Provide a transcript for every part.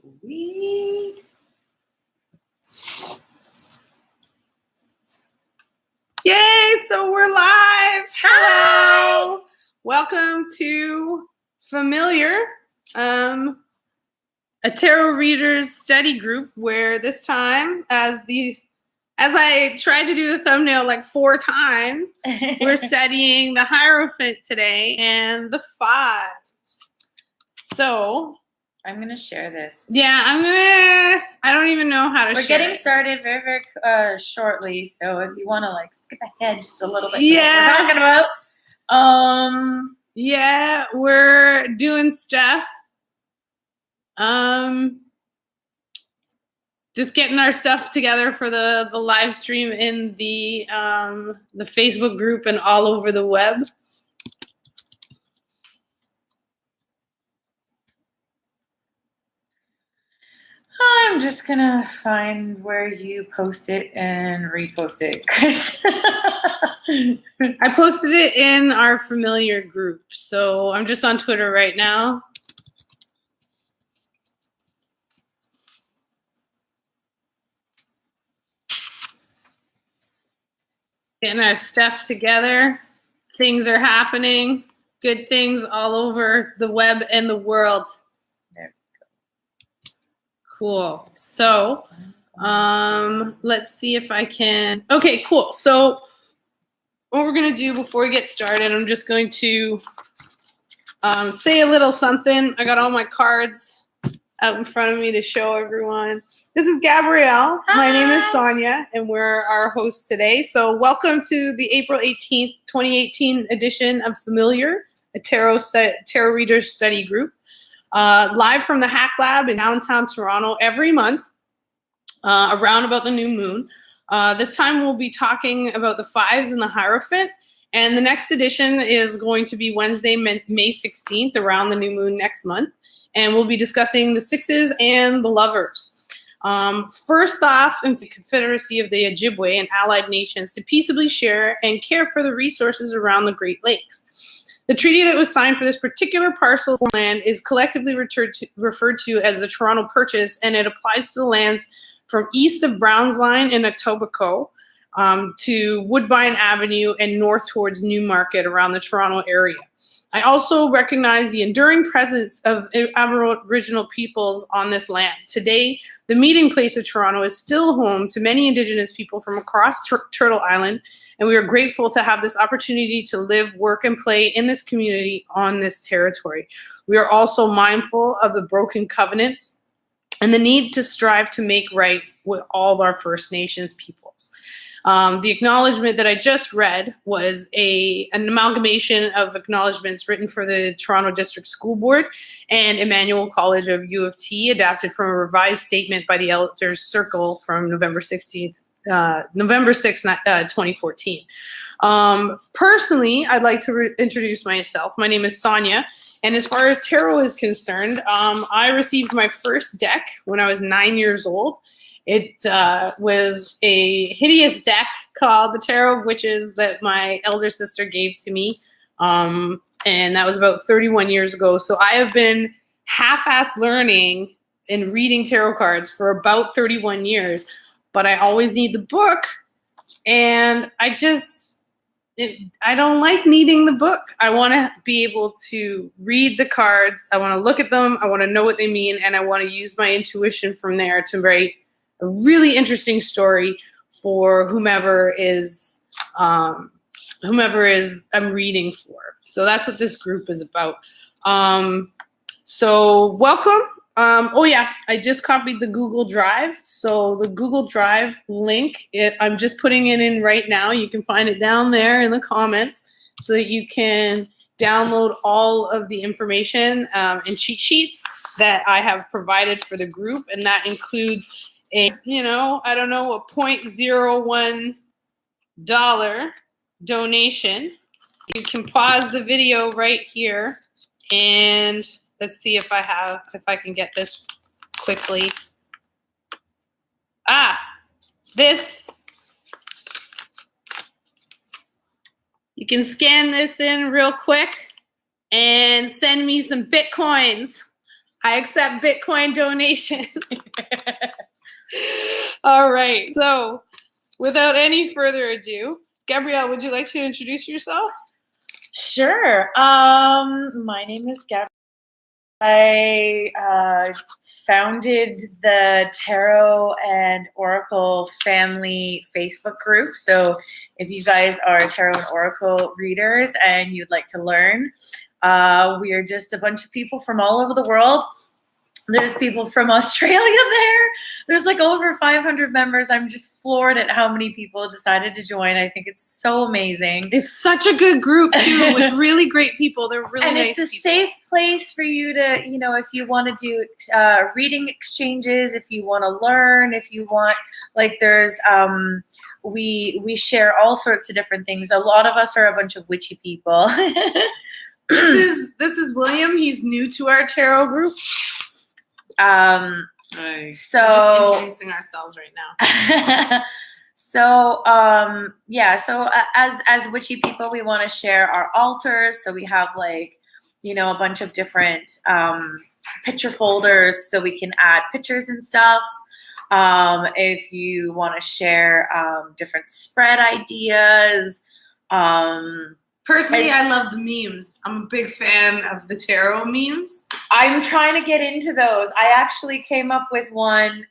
Sweet. Yay, so we're live. Hi. Hello. Welcome to Familiar, a tarot readers study group where this time, as I tried to do the thumbnail like 4 times, we're studying the Hierophant today and the Fives. So I'm going to share this. yeah, I don't even know how to We're share getting it. started very, very shortly. So if you want to like skip ahead just a little bit to Yeah. what we're talking about. Yeah, we're doing stuff. Just getting our stuff together for the live stream in the Facebook group and all over the web. I'm just going to find where you post it and repost it. I posted it in our Familiar group. So I'm just on Twitter right now. Getting our stuff together. Things are happening. Good things all over the web and the world. There we go. Cool. So let's see if I can. Okay, cool. So what we're going to do before we get started, I'm just going to say a little something. I got all my cards out in front of me to show everyone. This is Gabrielle. Hi. My name is Sonia, and we're our hosts today. So welcome to the April 18th, 2018 edition of Familiar, a tarot readers study group, live from the Hack Lab in downtown Toronto every month, around about the new moon. This time we'll be talking about the Fives and the Hierophant. And the next edition is going to be Wednesday, May 16th, around the new moon next month. And we'll be discussing the Sixes and the Lovers. First off, in the Confederacy of the Ojibwe and allied nations to peaceably share and care for the resources around the Great Lakes. The treaty that was signed for this particular parcel of land is collectively referred to as the Toronto Purchase, and it applies to the lands from east of Browns Line in Etobicoke to Woodbine Avenue and north towards Newmarket around the Toronto area. I also recognize the enduring presence of Aboriginal peoples on this land. Today, the meeting place of Toronto is still home to many Indigenous people from across Turtle Island, and we are grateful to have this opportunity to live, work, and play in this community on this territory. We are also mindful of the broken covenants and the need to strive to make right with all of our First Nations peoples. The acknowledgement that I just read was an amalgamation of acknowledgements written for the Toronto District School Board and Emmanuel College of U of T, adapted from a revised statement by the Elders Circle from November 6th, 2014. Personally, I'd like to introduce myself. My name is Sonia, and as far as tarot is concerned, I received my first deck when I was 9 years old. It was a hideous deck called the Tarot of Witches that my elder sister gave to me, and that was about 31 years ago. So I have been half-assed learning and reading tarot cards for about 31 years, but I always need the book, and I don't like needing the book. I want to be able to read the cards. I want to look at them. I want to know what they mean, and I want to use my intuition from there to write a really interesting story for whomever I'm reading for. So that's what this group is about. So welcome. Oh yeah, I just copied the Google Drive. So the Google Drive link, I'm just putting it in right now. You can find it down there in the comments so that you can download all of the information and cheat sheets that I have provided for the group. And that includes a $0.01 donation. You can pause the video right here, and let's see if I can get this quickly. This. You can scan this in real quick and send me some Bitcoins. I accept Bitcoin donations. All right. So, without any further ado, Gabrielle, would you like to introduce yourself? Sure. My name is Gab. I founded the Tarot and Oracle family Facebook group. So if you guys are Tarot and Oracle readers and you'd like to learn, we are just a bunch of people from all over the world. There's people from Australia there. There's like over 500 members. I'm just floored at how many people decided to join. I think it's so amazing. It's such a good group too, with really great people. They're really and nice it's a people. safe place for you to, you know, if you want to do reading exchanges, if you want to learn, if you want, like there's, we share all sorts of different things. A lot of us are a bunch of witchy people. This is William. He's new to our tarot group. So we're just introducing ourselves right now. So as witchy people, we want to share our altars. So we have like, you know, a bunch of different picture folders so we can add pictures and stuff. If you want to share different spread ideas. Personally, I love the memes. I'm a big fan of the tarot memes. I'm trying to get into those. I actually came up with one.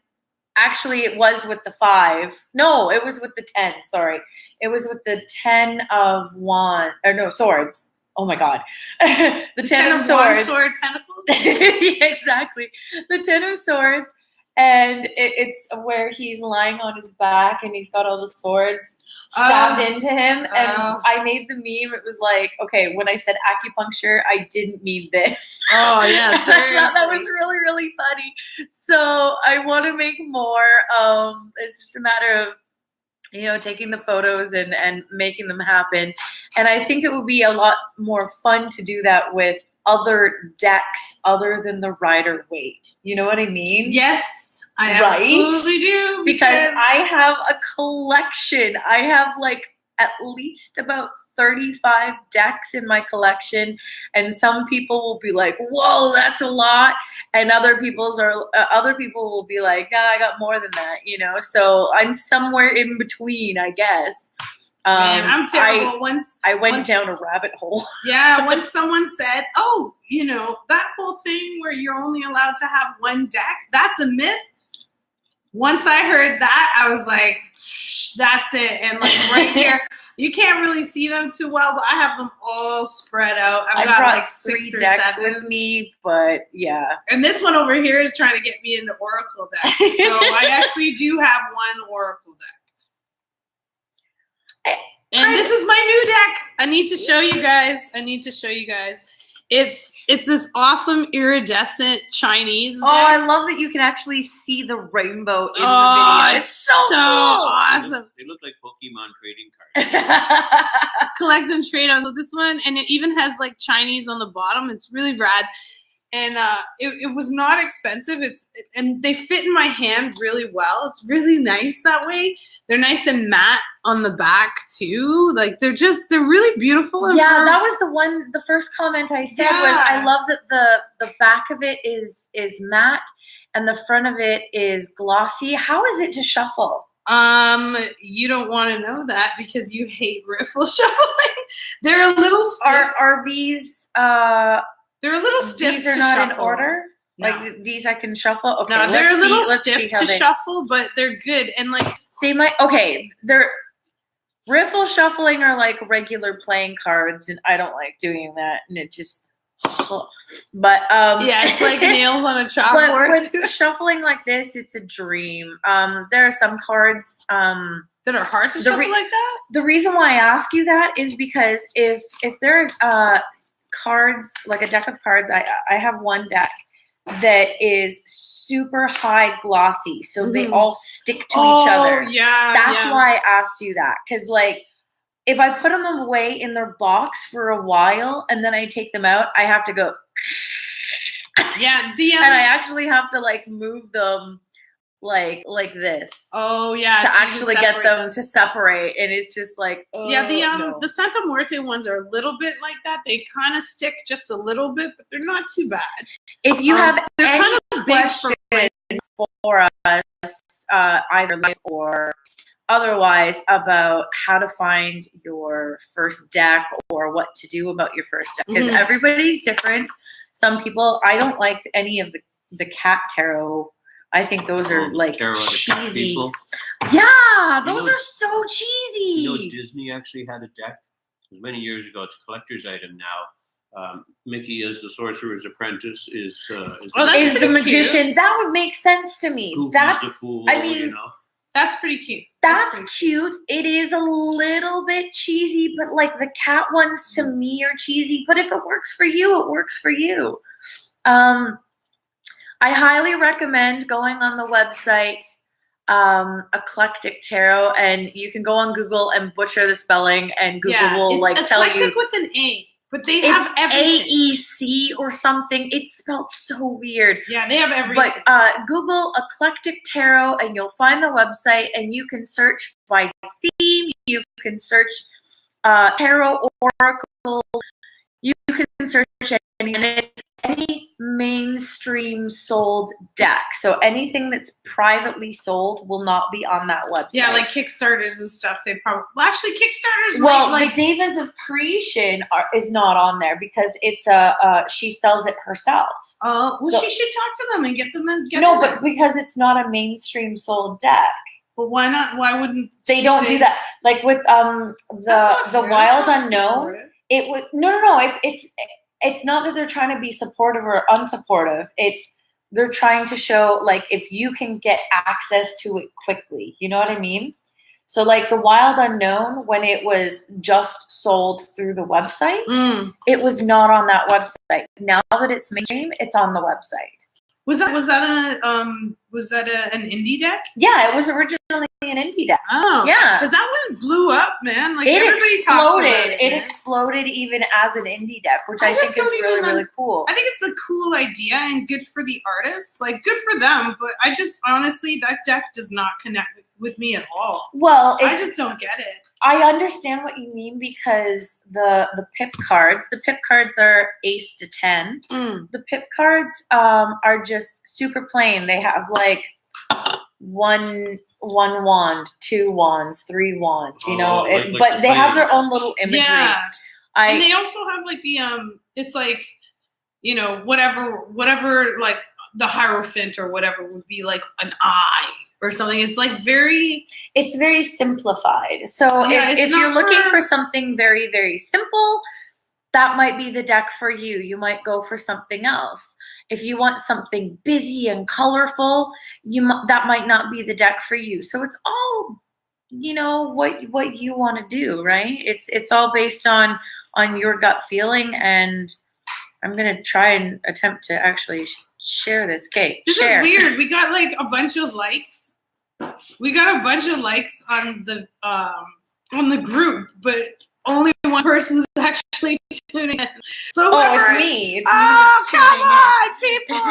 Actually, it was with the 5. No, it was with the 10. Sorry. It was with the 10 of wands. Or no, swords. Oh my God. The 10 of swords. Sword pentacles? Yeah, exactly. The 10 of swords. And it's where he's lying on his back and he's got all the swords stabbed into him. And I made the meme. It was like, okay, when I said acupuncture, I didn't mean this. Oh, yeah. I thought that was really, really funny. So I want to make more. It's just a matter of, you know, taking the photos and making them happen. And I think it would be a lot more fun to do that with other decks other than the Rider-Waite. You know what I mean? Yes, I absolutely do. Because I have a collection. I have like at least about 35 decks in my collection, and some people will be like, "Whoa, that's a lot," and other people will be like, "Nah, I got more than that," you know. So I'm somewhere in between, I guess. Man, I'm terrible. I went down a rabbit hole. Yeah, when someone said, "Oh, you know, that whole thing where you're only allowed to have one deck, that's a myth." Once I heard that, I was like, "That's it." And like right here, you can't really see them too well, but I have them all spread out. I've got like 6 or 7 with me, but yeah. And this one over here is trying to get me into Oracle decks. So I actually do have one Oracle deck. And this is my new deck. I need to show you guys. It's this awesome iridescent Chinese deck. Oh, I love that you can actually see the rainbow in the video. It's so cool. Awesome. They look like Pokemon trading cards. Collect and trade on. So this one, and it even has like Chinese on the bottom. It's really rad. And it was not expensive. And they fit in my hand really well. It's really nice that way. They're nice and matte on the back too. Like they're really beautiful. And yeah, that was the first comment I said was I love that the back of it is matte and the front of it is glossy. How is it to shuffle? You don't want to know that because you hate riffle shuffling. They're a little stiff. Are these they're a little stiff. These are not in order? No. Like these I can shuffle? Okay. No, they're a little stiff to shuffle, but they're good. And like they're riffle shuffling are like regular playing cards, and I don't like doing that. And it just but yeah, it's like nails on a chalkboard. But shuffling like this, it's a dream. There are some cards that are hard to shuffle like that. The reason why I ask you that is because if there are cards, like a deck of cards, I have one deck that is super high glossy, so they all stick to each other. Yeah, that's why I asked you that, because like if I put them away in their box for a while and then I take them out, I have to go. Yeah, and I actually have to like move them like this. Oh yeah, to so you can actually get separate them to separate, and it's just like, oh, yeah, no. the Santa Muerte ones are a little bit like that. They kind of stick just a little bit, but they're not too bad. If you have they're any kind of big questions for us, either live or otherwise, about how to find your first deck or what to do about your first deck, because everybody's different. Some people, I don't like any of the cat tarot. I think those are like cheesy. Yeah, those are so cheesy. You know, Disney actually had a deck many years ago. It's a collector's item now. Mickey as the Sorcerer's Apprentice is the magician. Cute. That would make sense to me. Goofy's That's the fool. I mean, you know? That's pretty cute. That's cute. It is a little bit cheesy, but like the cat ones to me are cheesy. But if it works for you, it works for you. I highly recommend going on the website, Eclectic Tarot, and you can go on Google and butcher the spelling, and Google will like tell you. Eclectic with an A, but they have everything. AEC or something. It's spelled so weird. Yeah, they have everything. But Google Eclectic Tarot, and you'll find the website, and you can search by theme. You can search tarot oracle. You can search any mainstream sold deck. So anything that's privately sold will not be on that website. Yeah, like Kickstarters and stuff. They probably actually Kickstarters. Well, like the Divas of Creation is not on there because it's she sells it herself. Oh, well, so, she should talk to them and get them in. But because it's not a mainstream sold deck. But why not? Why wouldn't they don't do that? Like with the Wild Unknown. It was no. It's not that they're trying to be supportive or unsupportive. They're trying to show like if you can get access to it quickly. You know what I mean? So like the Wild Unknown, when it was just sold through the website, it was not on that website. Now that it's mainstream, it's on the website. Was that an indie deck? Yeah, it was originally an indie deck. Oh, yeah, because that one blew up, man. Like it everybody exploded. Talks about it. It exploded even as an indie deck, which I think is really cool. I think it's a cool idea and good for the artists. Like good for them, but I just honestly that deck does not connect with me at all. Well, I just don't get it. I understand what you mean because the pip cards are ace to 10. The pip cards are just super plain. They have like one wand, 2 wands, 3 wands, you know, but they have their own little imagery. Yeah. And they also have like the it's like, you know, whatever like the Hierophant or whatever would be like an eye or something. It's like very simplified. So if you're looking for something very, very simple, that might be the deck for you. You might go for something else. If you want something busy and colorful, that might not be the deck for you. So it's all, you know, what you want to do, right? It's all based on your gut feeling. And I'm gonna try and attempt to actually share this. Okay, this is weird. We got like a bunch of likes. We got a bunch of likes on the group, but only one person's actually tuning in. So it's me. It's me come on, people!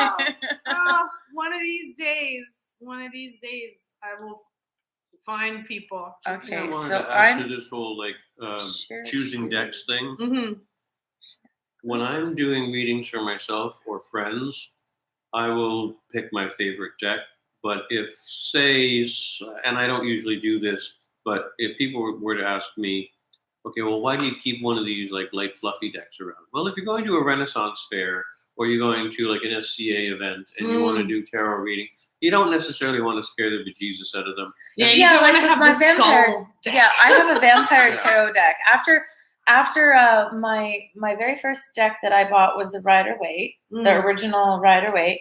One of these days, I will find people. Okay, I wanted to add to this whole like choosing decks thing. Mm-hmm. When I'm doing readings for myself or friends, I will pick my favorite deck. But if, say, and I don't usually do this, but if people were to ask me, okay, well, why do you keep one of these like light fluffy decks around? Well, if you're going to a Renaissance fair or you're going to like an SCA event and you want to do tarot reading, you don't necessarily want to scare the bejesus out of them. Yeah, you don't want to have the skull deck. Yeah, I have a vampire tarot deck. After my very first deck that I bought was the Rider-Waite, the original Rider-Waite.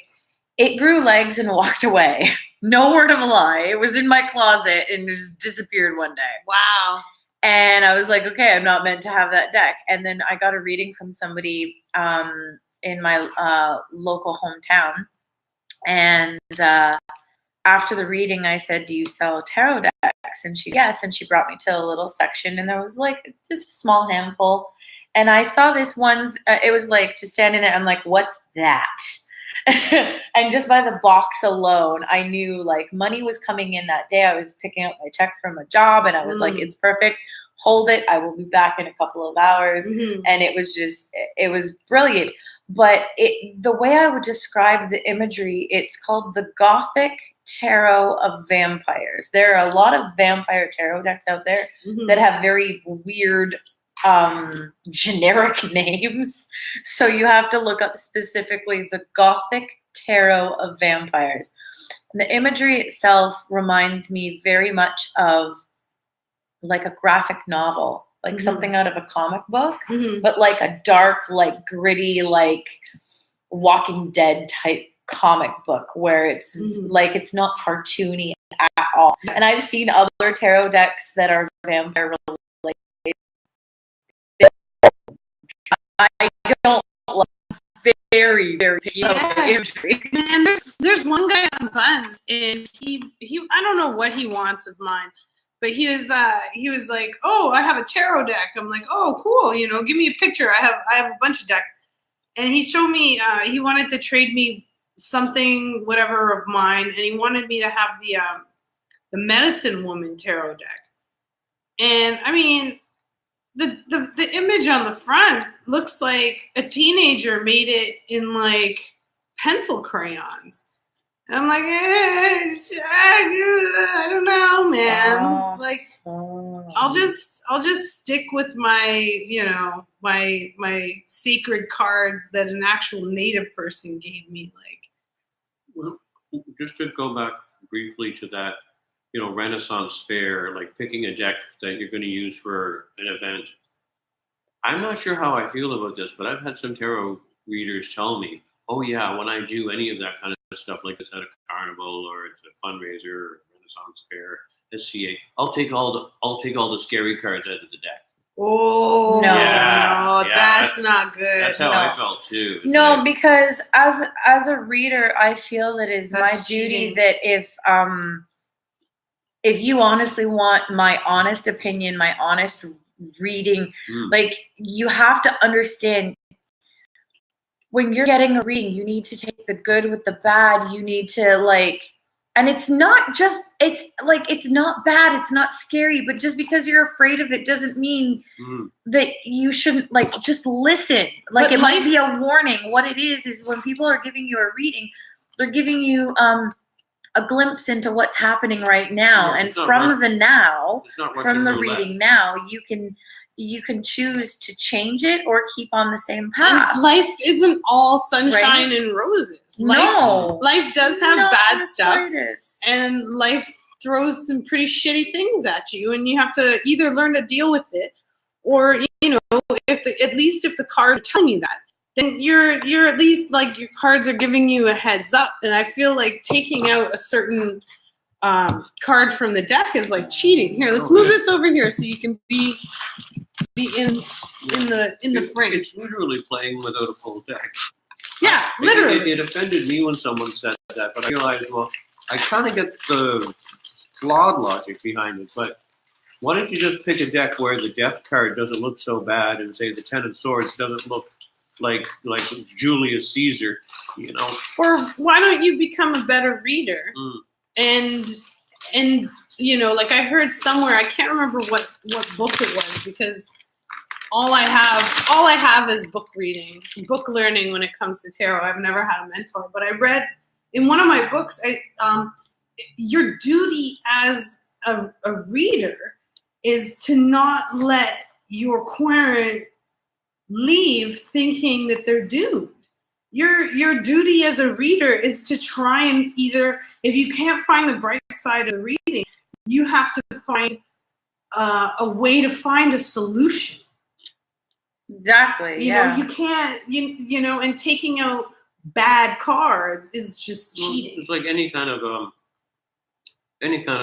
It grew legs and walked away. No word of a lie. It was in my closet and just disappeared one day. Wow. And I was like, okay, I'm not meant to have that deck. And then I got a reading from somebody in my local hometown. And after the reading, I said, do you sell tarot decks? And she, yes. And she brought me to a little section. And there was like just a small handful. And I saw this one. It was like just standing there. I'm like, what's that? And just by the box alone, I knew like money was coming in that day. I was picking up my check from a job and I was like, it's perfect. Hold it. I will be back in a couple of hours. And it was brilliant. But the way I would describe the imagery, it's called the Gothic Tarot of Vampires. There are a lot of vampire tarot decks out there that have very weird generic names. So you have to look up specifically the Gothic Tarot of Vampires. And the imagery itself reminds me very much of like a graphic novel, like something out of a comic book, but like a dark, like gritty, like Walking Dead type comic book where it's like it's not cartoony at all. And I've seen other tarot decks that are vampire related. I don't like very imagery. Man, there's one guy on Buns, and he I don't know what he wants of mine, but he was like, oh, I have a tarot deck. I'm like, oh, cool. You know, give me a picture. I have a bunch of decks, and he showed me. He wanted to trade me something, whatever of mine, and he wanted me to have the Medicine Woman tarot deck. And I mean, the image on the front looks like a teenager made it in like pencil crayons. And I'm like, I don't know, man. Like, I'll just stick with my, you know, my sacred cards that an actual native person gave me. Like, well, just to go back briefly to that, you know, Renaissance fair, like picking a deck that you're going to use for an event. I'm not sure how I feel about this, but I've had some tarot readers tell me, oh yeah, when I do any of that kind of stuff, like it's at a carnival or it's a fundraiser or Renaissance fair, SCA, I'll take all the scary cards out of the deck. Oh no, that's not good. That's how I felt too. No, like, because as a reader, I feel that it's my duty that if you honestly want my honest opinion, my honest reading, like you have to understand when you're getting a reading, you need to take the good with the bad. You need to like, and it's not just, it's like, it's not bad. It's not scary, but just because you're afraid of it doesn't mean that you shouldn't like, just listen. Like but it might be a warning. What it is when people are giving you a reading, they're giving you, a glimpse into what's happening right now. And from the reading now, you can choose to change it or keep on the same path. And life isn't all sunshine and roses. Life does have bad stuff, and life throws some pretty shitty things at you, and you have to either learn to deal with it, or you know, at least if the cards are telling you that, then you're at least like your cards are giving you a heads up. And I feel like taking out a certain card from the deck is like cheating. Here, let's move this over here so you can be in the frame. It's literally playing without a full deck. Yeah, literally. It offended me when someone said that, but I realized, well, I kind of get the flawed logic behind it, but why don't you just pick a deck where the death card doesn't look so bad, and say the Ten of Swords doesn't look like Julius Caesar, you know? Or why don't you become a better reader? And you know, like I heard somewhere, I can't remember what book it was, because all I have is book reading, book learning when it comes to tarot. I've never had a mentor, but I read in one of my books, your duty as a reader is to not let your querent leave thinking that they're doomed. Your duty as a reader is to try and either, if you can't find the bright side of the reading, you have to find a way to find a solution. Exactly. You know, you can't, you know, and taking out bad cards is just cheating. It's like any kind of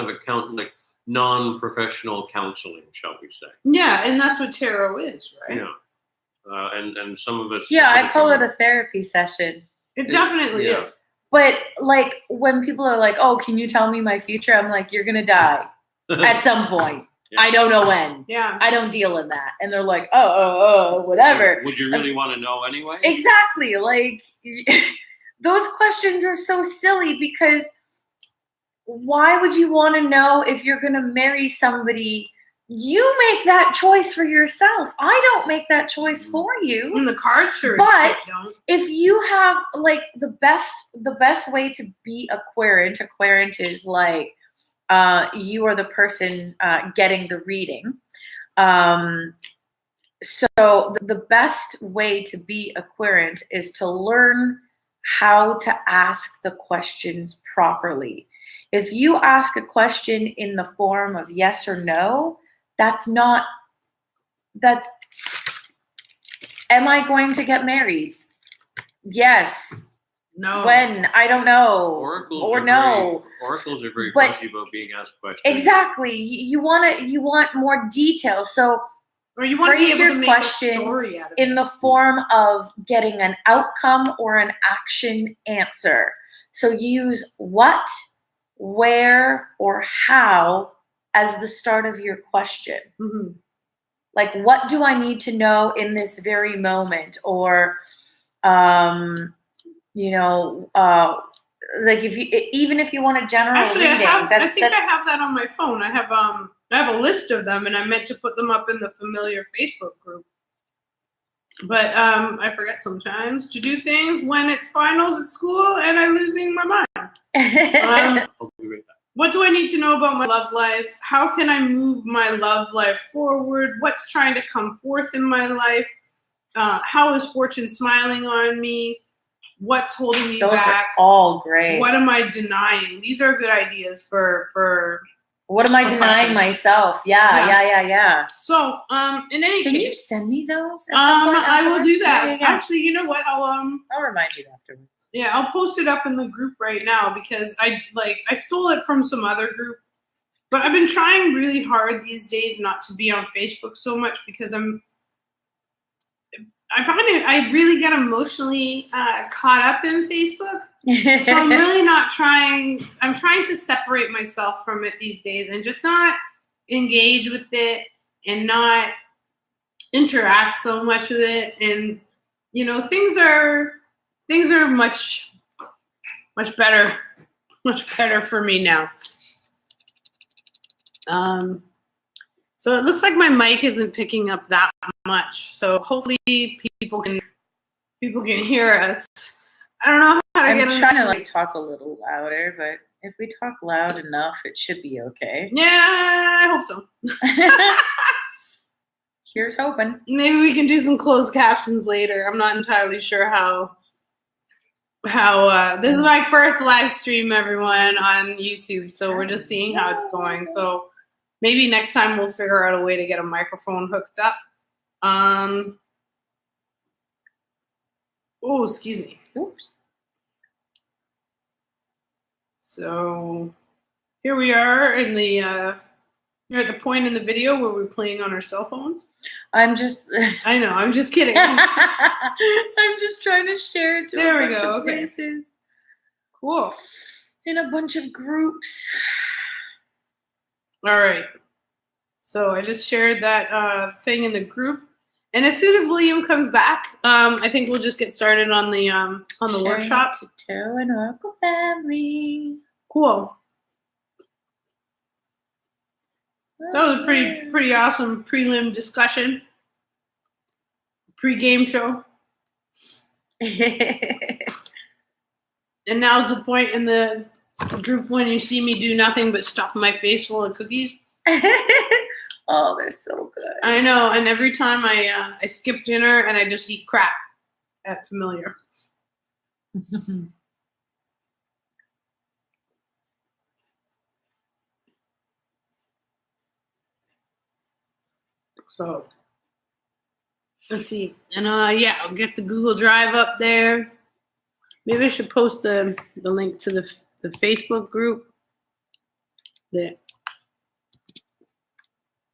account, like non-professional counseling, shall we say? Yeah, and that's what tarot is, right? Yeah. And some of us. Yeah, I call it a therapy session. It definitely is. But like when people are like, "Oh, can you tell me my future?" I'm like, "You're gonna die at some point. Yeah. I don't know when. Yeah, I don't deal in that." And they're like, "Oh, whatever." Would you really want to know anyway? Exactly. Like, those questions are so silly because why would you want to know if you're going to marry somebody? You make that choice for yourself. I don't make that choice for you. And the cards sure But as shit don't. if you have like the best way to be a querent is like you are the person getting the reading. So the best way to be a querent is to learn how to ask the questions properly. If you ask a question in the form of yes or no, that's not that. Am I going to get married? Yes. No. When? I don't know. Oracles or are no. Oracles are very But fussy about being asked questions. Exactly. You want more detail. So or you want to be phrase able your to make question a story out of in it. the form of getting an outcome or an action answer. So use what, where, or how as the start of your question. Mm-hmm. Like, what do I need to know in this very moment? Or, like even if you want a general Actually, reading, I think I have that on my phone. I have a list of them, and I meant to put them up in the Familiar Facebook group. But I forget sometimes to do things when it's finals at school, and I'm losing my mind. I'll be right back. What do I need to know about my love life? How can I move my love life forward? What's trying to come forth in my life? How is fortune smiling on me? What's holding me Those back? are all great. What am I denying? These are good ideas for what am I denying myself? Yeah. So, in any Can case, you send me those? At some point I will do afterwards? that. Yeah. Actually, you know what? I'll remind you afterwards. Yeah, I'll post it up in the group right now because I stole it from some other group. But I've been trying really hard these days not to be on Facebook so much because I find I really get emotionally caught up in Facebook. So I'm really not trying. I'm trying to separate myself from it these days and just not engage with it and not interact so much with it. And things are much better for me now. So it looks like my mic isn't picking up that much. So hopefully people can hear us. I don't know how to get. I'm trying to talk a little louder, but if we talk loud enough, it should be okay. Yeah, I hope so. Here's hoping. Maybe we can do some closed captions later. I'm not entirely sure how this is my first live stream, everyone, on YouTube. So we're just seeing how it's going. So maybe next time we'll figure out a way to get a microphone hooked up. Oh, excuse me. Oops. So here we are in the you're at the point in the video where we're playing on our cell phones. I know, I'm just kidding. I'm just trying to share it to a bunch of places. Cool. In a bunch of groups. All right. So I just shared that thing in the group. And as soon as William comes back, I think we'll just get started on the workshop. To Tarot and Oracle family. Cool. That was a pretty awesome prelim discussion. Pre-game show. And now's the point in the group when you see me do nothing but stuff my face full of cookies. Oh, they're so good. I know, and every time I skip dinner and I just eat crap at Familiar. So let's see, and yeah, I'll get the Google Drive up there. Maybe I should post the link to the Facebook group that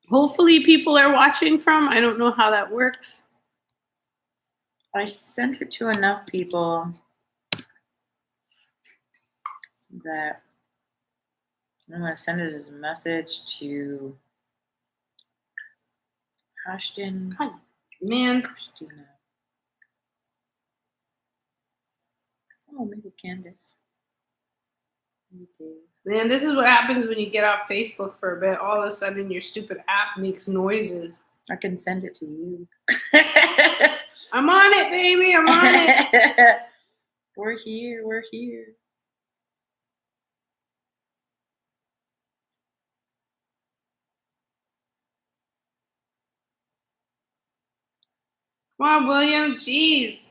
hopefully people are watching from. I don't know how that works. I sent it to enough people that I'm going to send it as a message to Ashton. Man, Christina. Oh, maybe Candace. Maybe. Man, this is what happens when you get off Facebook for a bit. All of a sudden, your stupid app makes noises. I can send it to you. I'm on it, baby. I'm on it. We're here. We're here. Come on, William. Jeez.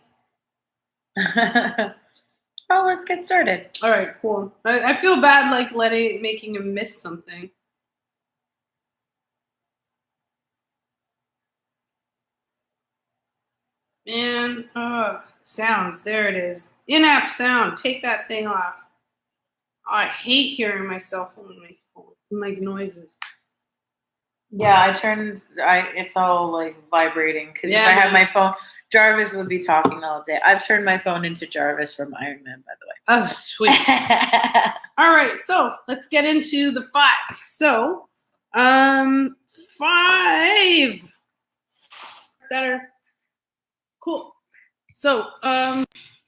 Oh, let's get started. All right, cool. I feel bad like making him miss something. Man, sounds. There it is. In-app sound. Take that thing off. Oh, I hate hearing myself on my phone. Like noises. Yeah, it's all like vibrating because if I have my phone, Jarvis would be talking all day. I've turned my phone into Jarvis from Iron Man, by the way. Oh, sweet. All right, so let's get into the 5. So, 5. Better. Cool. So,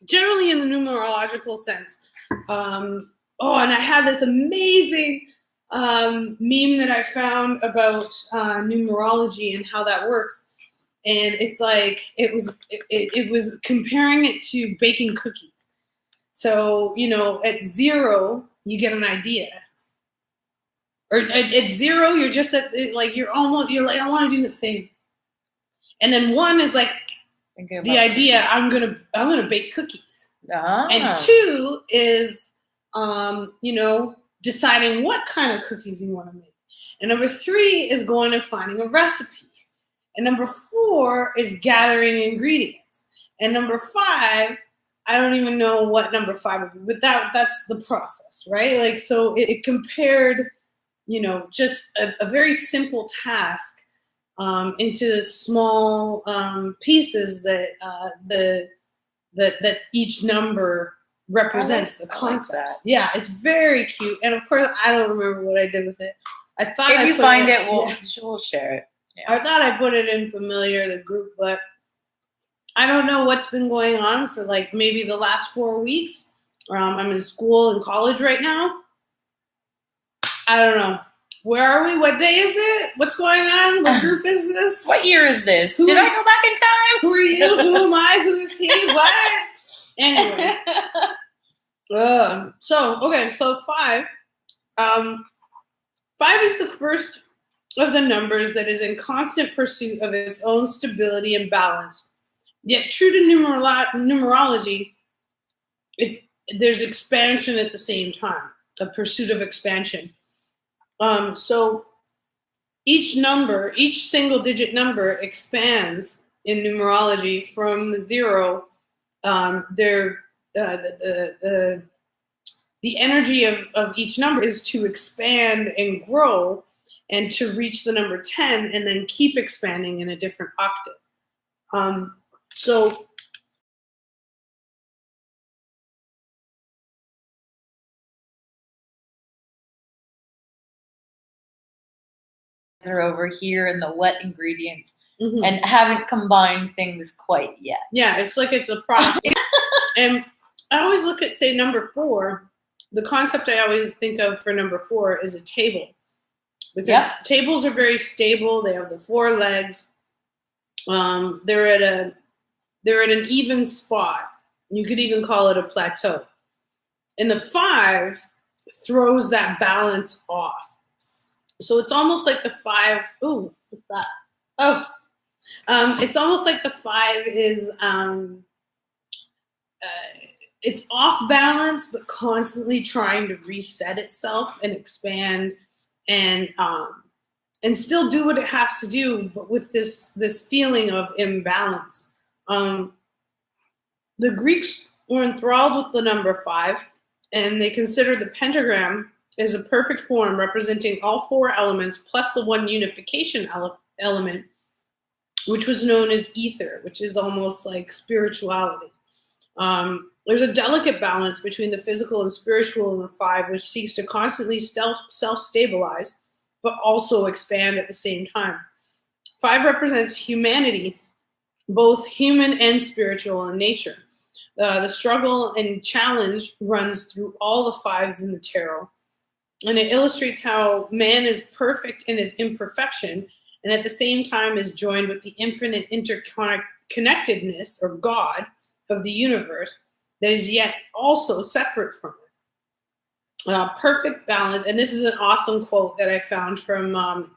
generally in the numerological sense, and I had this amazing meme that I found about numerology and how that works, and it's like it was comparing it to baking cookies. So at 0 you get an idea, or at 0 you're just at you're like I want to do the thing, and then 1 is like the idea I'm gonna bake cookies, and 2 is deciding what kind of cookies you want to make. And number 3 is going and finding a recipe. And number 4 is gathering ingredients. And number 5, I don't even know what number 5 would be, but that's the process, right? Like, so it compared, just a very simple task into small pieces that each number represents the concept. Yeah, it's very cute, and of course, I don't remember what I did with it. I thought if you find it, we'll share it. Yeah. I thought I put it in Familiar, the group, but I don't know what's been going on for like maybe the last 4 weeks. I'm in school and college right now. I don't know. Where are we? What day is it? What's going on? What group is this? What year is this? Did I go back in time? Who are you? Who am I? Who's he? What? Anyway. So 5. 5 is the first of the numbers that is in constant pursuit of its own stability and balance. Yet, true to numerology, there's expansion at the same time, the pursuit of expansion. So each single-digit number expands in numerology from the 0. The energy of each number is to expand and grow and to reach the number 10 and then keep expanding in a different octave. So they're over here and the wet ingredients and haven't combined things quite yet. Yeah, it's like it's a process. And I always look at, say, number 4. The concept I always think of for number 4 is a table, because tables are very stable. They have the 4 legs. They're at an even spot. You could even call it a plateau. And the 5 throws that balance off. So it's almost like the 5. Ooh, what's that? Oh, it's almost like the 5 is. It's off balance, but constantly trying to reset itself and expand, and still do what it has to do, but with this feeling of imbalance. The Greeks were enthralled with the number 5, and they considered the pentagram as a perfect form representing all 4 elements plus the one unification element, which was known as ether, which is almost like spirituality. There's a delicate balance between the physical and spiritual in the 5, which seeks to constantly self-stabilize, but also expand at the same time. 5 represents humanity, both human and spiritual in nature. The struggle and challenge runs through all the fives in the tarot. And it illustrates how man is perfect in his imperfection and at the same time is joined with the infinite interconnectedness, or God, of the universe that is yet also separate from it. Perfect balance, and this is an awesome quote that I found from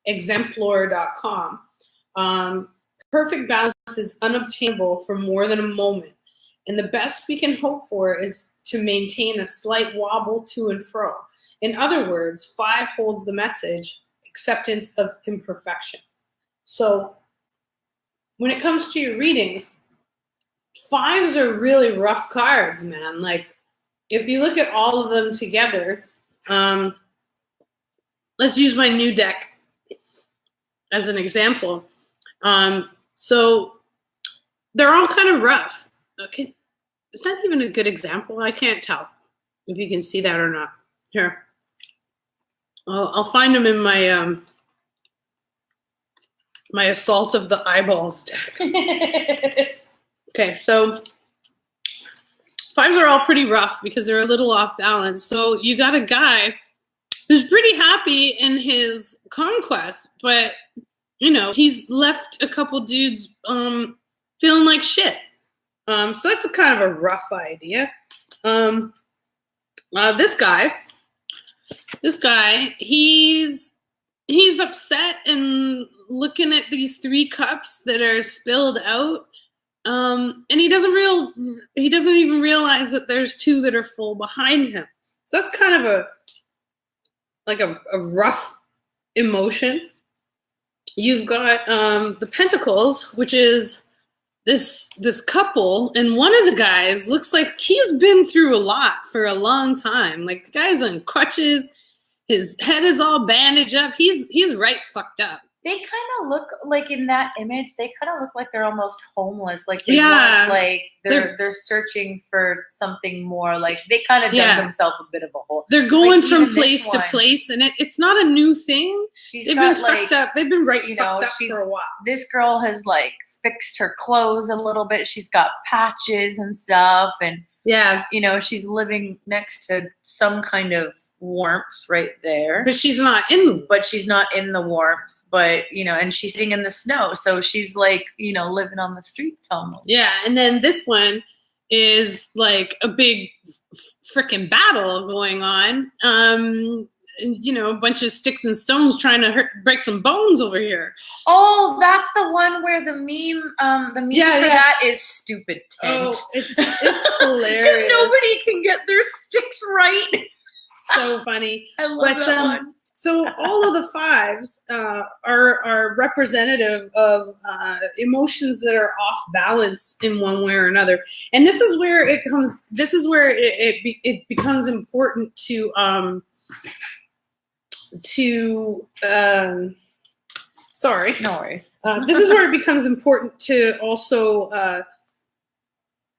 exemplar.com. Perfect balance is unobtainable for more than a moment, and the best we can hope for is to maintain a slight wobble to and fro. In other words, 5 holds the message, acceptance of imperfection. So when it comes to your readings, 5s are really rough cards, man. Like, if you look at all of them together, let's use my new deck as an example. So they're all kind of rough. Okay, is that even a good example? I can't tell if you can see that or not. Here, I'll find them in my my Assault of the Eyeballs deck. Okay, so 5s are all pretty rough because they're a little off balance. So you got a guy who's pretty happy in his conquest, but you know, he's left a couple dudes feeling like shit. So that's a kind of a rough idea. This guy, he's upset and looking at these 3 cups that are spilled out. And he doesn't even realize that there's 2 that are full behind him. So that's kind of a rough emotion. You've got the Pentacles, which is this couple, and one of the guys looks like he's been through a lot for a long time. Like, the guy's on crutches, his head is all bandaged up. He's right fucked up. They kind of look like, in that image, they kind of look like they're almost homeless. Like, they want, like they're searching for something more. Like, they kind of dug themselves a bit of a hole. They're going from place to place, and it's not a new thing. They've been fucked up. They've been fucked up for a while. This girl has like fixed her clothes a little bit. She's got patches and stuff, and she's living next to some kind of warmth right there, but she's not in the warmth, but and she's sitting in the snow, so she's like living on the streets almost. And then this one is like a big freaking battle going on. A bunch of sticks and stones trying to break some bones over here. Oh, that's the one where the meme for that is stupid tent. Oh, it's hilarious because nobody can get their sticks right. So funny. I love that one. So all of the 5s are representative of emotions that are off balance in one way or another, and this is where it comes. This is where it becomes important to sorry, no worries. This is where it becomes important to also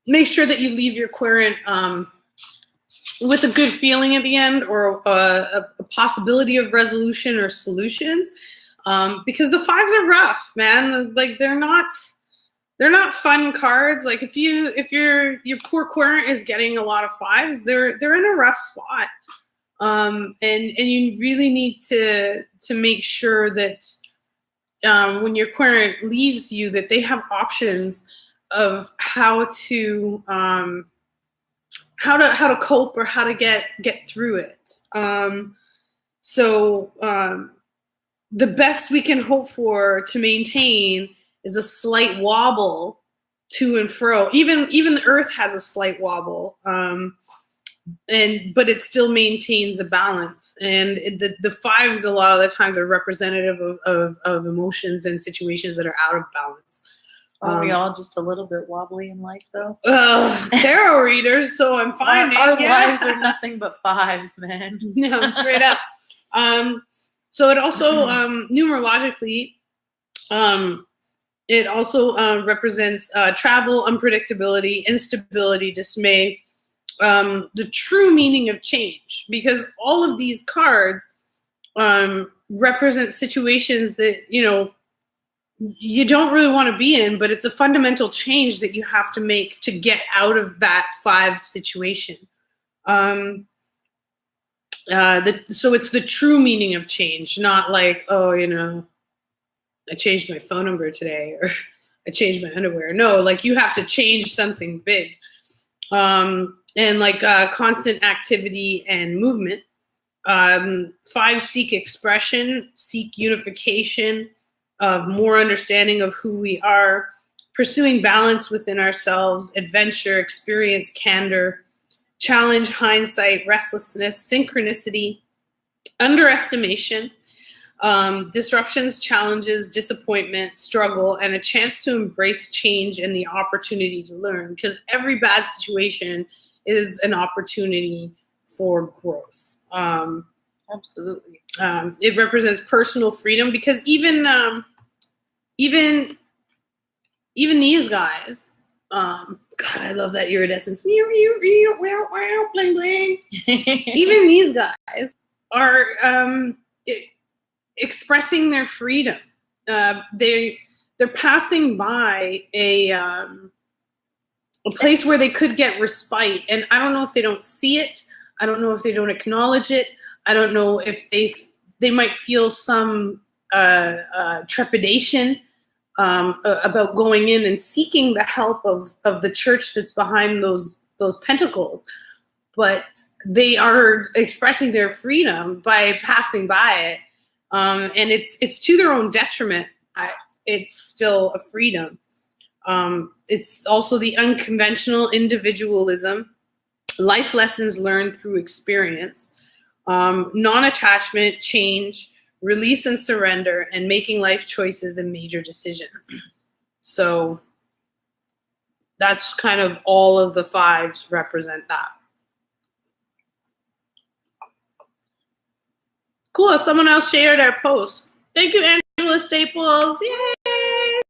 make sure that you leave your querent with a good feeling at the end, or a possibility of resolution or solutions, because the 5s are rough, man. Like, they're not fun cards. Like, if your poor querent is getting a lot of 5s, they're in a rough spot, and you really need to make sure that when your querent leaves you, that they have options of how to cope or how to get through it. So the best we can hope for to maintain is a slight wobble to and fro. Even the earth has a slight wobble, but it still maintains a balance. And the 5s a lot of the times are representative of emotions and situations that are out of balance. Are we all just a little bit wobbly in life, though? Tarot readers, so I'm finding. Our lives are nothing but 5s, man. No, straight up. So it also, numerologically, it also represents travel, unpredictability, instability, dismay, the true meaning of change. Because all of these cards represent situations that, you don't really want to be in, but it's a fundamental change that you have to make to get out of that 5 situation. So it's the true meaning of change, not like, oh, you know, I changed my phone number today, or I changed my underwear. No, like you have to change something big. And like constant activity and movement. 5, seek expression, seek unification, more understanding of who we are, pursuing balance within ourselves, adventure, experience, candor, challenge, hindsight, restlessness, synchronicity, underestimation, disruptions, challenges, disappointment, struggle, and a chance to embrace change and the opportunity to learn, because every bad situation is an opportunity for growth. Absolutely. It represents personal freedom, because even these guys, God, I love that iridescence. Bling bling. Even these guys are expressing their freedom. They're passing by a place where they could get respite, and I don't know if they don't see it. I don't know if they don't acknowledge it. I don't know if they might feel some trepidation about going in and seeking the help of the church that's behind those pentacles, but they are expressing their freedom by passing by it, and it's to their own detriment. It's still a freedom. It's also the unconventional individualism, life lessons learned through experience, non-attachment, change, release and surrender, and making life choices and major decisions. So that's kind of all of the 5s represent that. Cool. Someone else shared our post. Thank you, Angela Staples. Yay!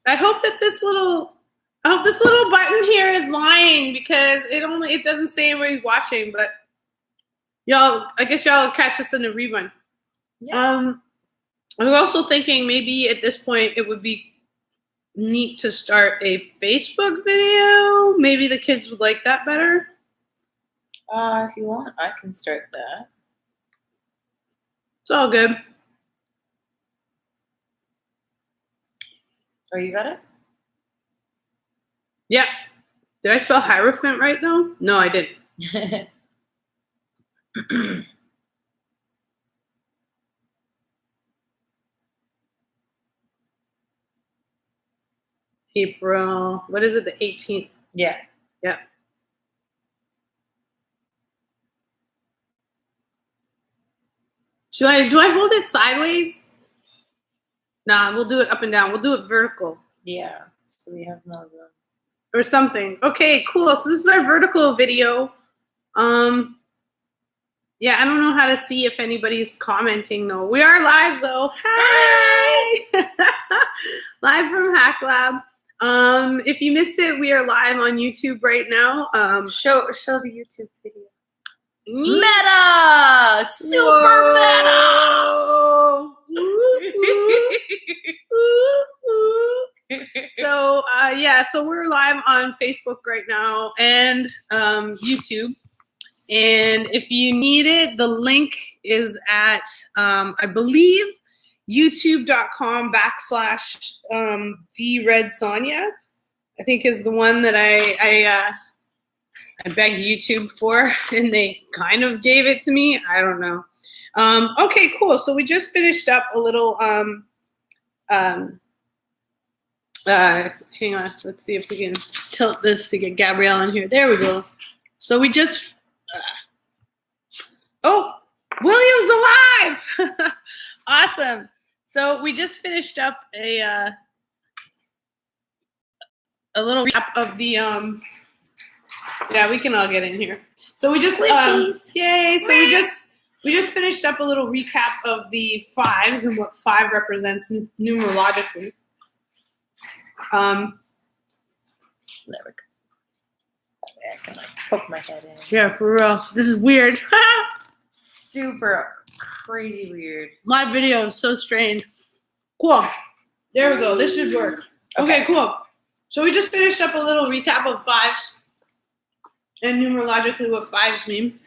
I hope that this little button here is lying, because it doesn't say anybody's watching, but I guess y'all will catch us in the rerun. Yeah. I was also thinking maybe at this point it would be neat to start a Facebook video. Maybe the kids would like that better. If you want, I can start that. It's all good. Oh, you got it? Yeah. Did I spell Hierophant right though? No, I didn't. April, what is it, the 18th? Yeah. Yeah. Do I hold it sideways? Nah, we'll do it up and down. We'll do it vertical. Yeah. So we have more room. Or something. Okay, cool. So this is our vertical video. Yeah, I don't know how to see if anybody's commenting though. We are live though. Hi! Live from Hack Lab. If you missed it, we are live on YouTube right now. Show the YouTube video. Meta! Super Whoa. Meta! So so we're live on Facebook right now and YouTube. And if you need it, the link is at I believe youtube.com/TheRedSonia, I think is the one that I begged YouTube for, and they kind of gave it to me. I don't know. Okay, cool. So we just finished up a little. Hang on. Let's see if we can tilt this to get Gabrielle in here. There we go. So we just. Oh, William's alive! Awesome. So we just finished up a little recap of the yeah, we can all get in here. So we just yay! So we just finished up a little recap of the 5s and what 5 represents numerologically. There we go. I can like poke my head in. Yeah, for real. This is weird. Super crazy weird. My video is so strange. Cool. There we go. This should work. Okay, cool. So we just finished up a little recap of fives and numerologically what fives mean.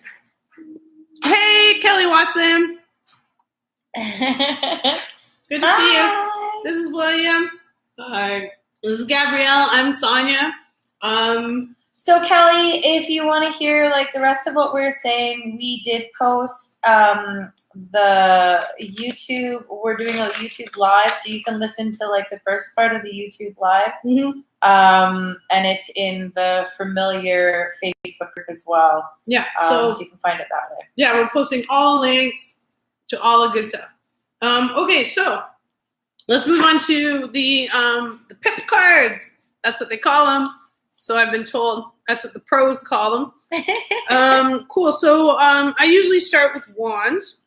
Hey, Kelly Watson. Good to see you. This is William. Hi. This is Gabrielle. I'm Sonia. So Kelly, if you want to hear like the rest of what we're saying, we did post the YouTube. We're doing a YouTube live, so you can listen to like the first part of the YouTube live. Mm-hmm. And it's in the Familiar Facebook group as well. Yeah. So you can find it that way. Yeah, we're posting all links to all the good stuff. Okay, so let's move on to the pip cards. That's what they call them. So I've been told that's what the pros call them. Cool. So I usually start with wands.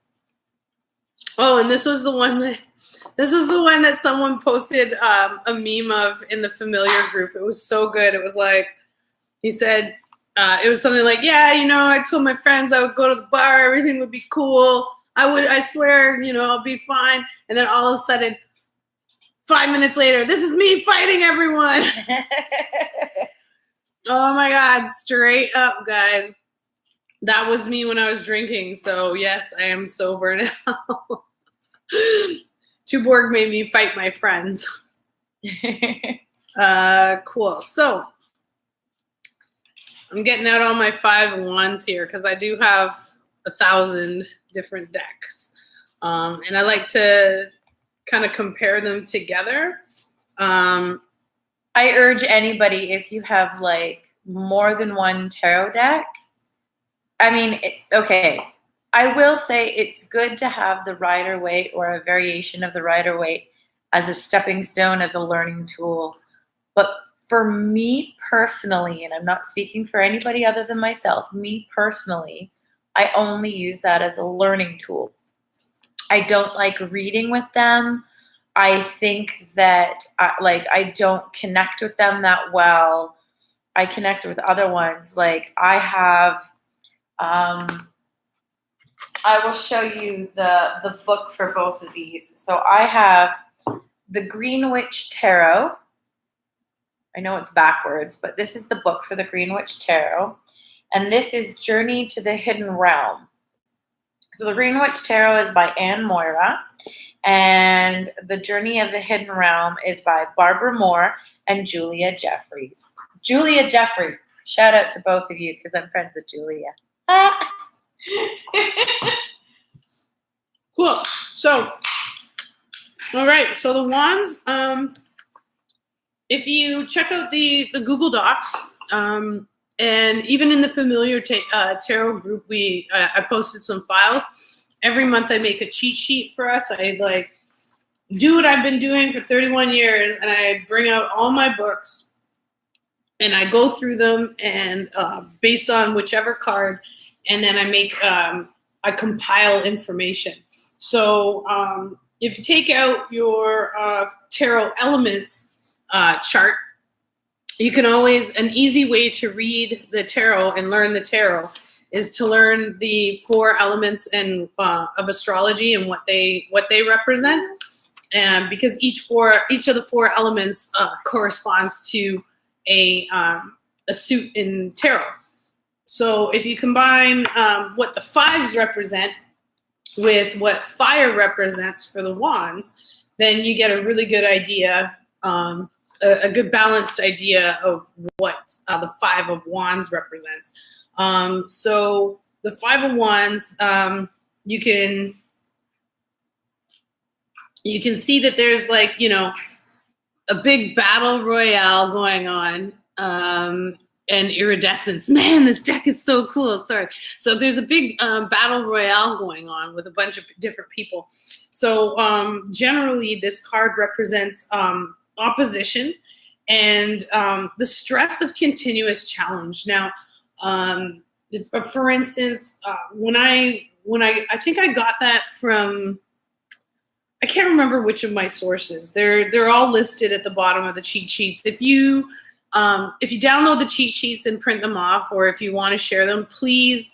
Oh, and this was the one that someone posted a meme of in the Familiar group. It was so good. It was like, he said, it was something like, yeah, you know, I told my friends I would go to the bar, everything would be cool. I swear, you know, I'll be fine. And then all of a sudden, 5 minutes later, this is me fighting everyone. Oh my God, straight up, guys. That was me when I was drinking. So yes, I am sober now. Tuborg made me fight my friends. Cool. So I'm getting out all my 5 wands here because I do have 1,000 different decks. And I like to kind of compare them together. I urge anybody, if you have like more than one tarot deck, I mean, okay, I will say it's good to have the Rider-Waite or a variation of the Rider-Waite as a stepping stone, as a learning tool. But for me personally, and I'm not speaking for anybody other than myself, me personally, I only use that as a learning tool. I don't like reading with them. I think that I don't connect with them that well. I connect with other ones. Like I have, I will show you the book for both of these. So I have the Green Witch Tarot. I know it's backwards, but this is the book for the Green Witch Tarot. And this is Journey to the Hidden Realm. So the Green Witch Tarot is by Anne Moira. And the Journey of the Hidden Realm is by Barbara Moore and Julia Jeffries. Julia Jeffrey. Shout out to both of you because I'm friends with Julia. Cool. So, all right. So the wands, if you check out the Google Docs, and even in the Familiar Tarot group, I posted some files. Every month I make a cheat sheet for us. I like do what I've been doing for 31 years, and I bring out all my books, and I go through them, and based on whichever card, and then I compile information. So if you take out your tarot elements chart, you can always, an easy way to read the tarot and learn the tarot is to learn the 4 elements of astrology and what they represent, and because each of the 4 elements corresponds to a suit in tarot. So if you combine what the 5s represent with what fire represents for the wands, then you get a really good idea, a good balanced idea of what the 5 of wands represents. So the 5 of wands, you can see that there's like, you know, a big battle royale going on, and iridescence. Man, this deck is so cool. Sorry. So there's a big battle royale going on with a bunch of different people. So generally this card represents opposition and the stress of continuous challenge. Now, for instance, when I think I got that from, I can't remember which of my sources. They're all listed at the bottom of the cheat sheets. If you download the cheat sheets and print them off, or if you want to share them, please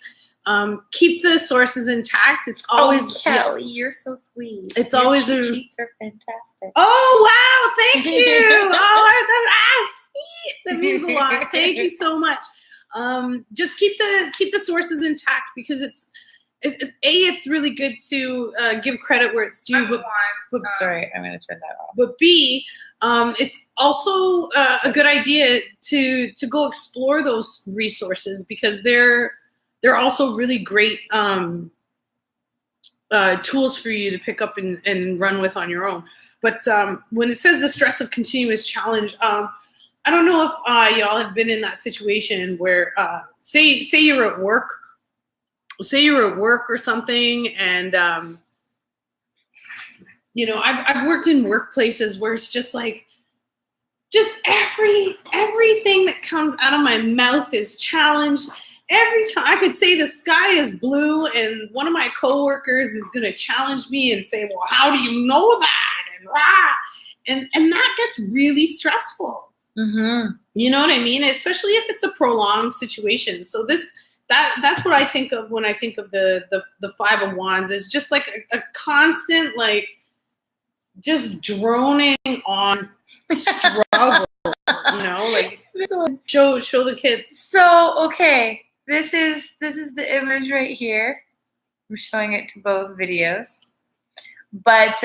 keep the sources intact. It's always Kelly, you're so sweet. It's Your always cheat sheets are fantastic. Oh wow, thank you. That means a lot. Thank you so much. Just keep the sources intact, because it's really good to give credit where it's due. But sorry, I'm gonna turn that off. But B, it's also a good idea to go explore those resources, because they're also really great tools for you to pick up and run with on your own. But when it says the stress of continuous challenge, I don't know if y'all have been in that situation where say you're at work. Say you're at work or something, and I've worked in workplaces where it's just like, everything that comes out of my mouth is challenged. Every time I could say the sky is blue, and one of my coworkers is going to challenge me and say, "Well, how do you know that?" And that gets really stressful. Mm-hmm. You know what I mean? Especially if it's a prolonged situation. So that's what I think of when I think of the Five of Wands, is just like a constant, like, just droning on struggle. Like, show the kids. So okay, this is the image right here. I'm showing it to both videos. But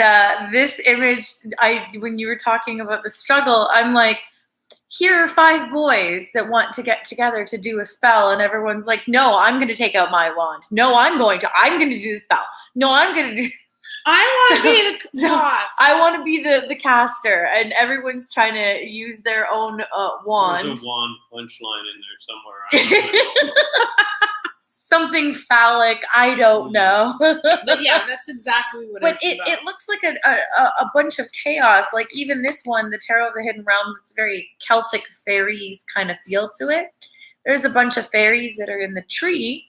this image, when you were talking about the struggle, I'm like, here are 5 boys that want to get together to do a spell, and everyone's like, no, I'm going to take out my wand. No, I'm going to do the spell. No, I'm going to do. I want to be the cast. I want to be the caster, and everyone's trying to use their own wand. There's a wand punchline in there somewhere. Something phallic, I don't know. But yeah, that's exactly what but it's about. It looks like a bunch of chaos. Like even this one, the Tarot of the Hidden Realms, it's very Celtic fairies kind of feel to it. There's a bunch of fairies that are in the tree,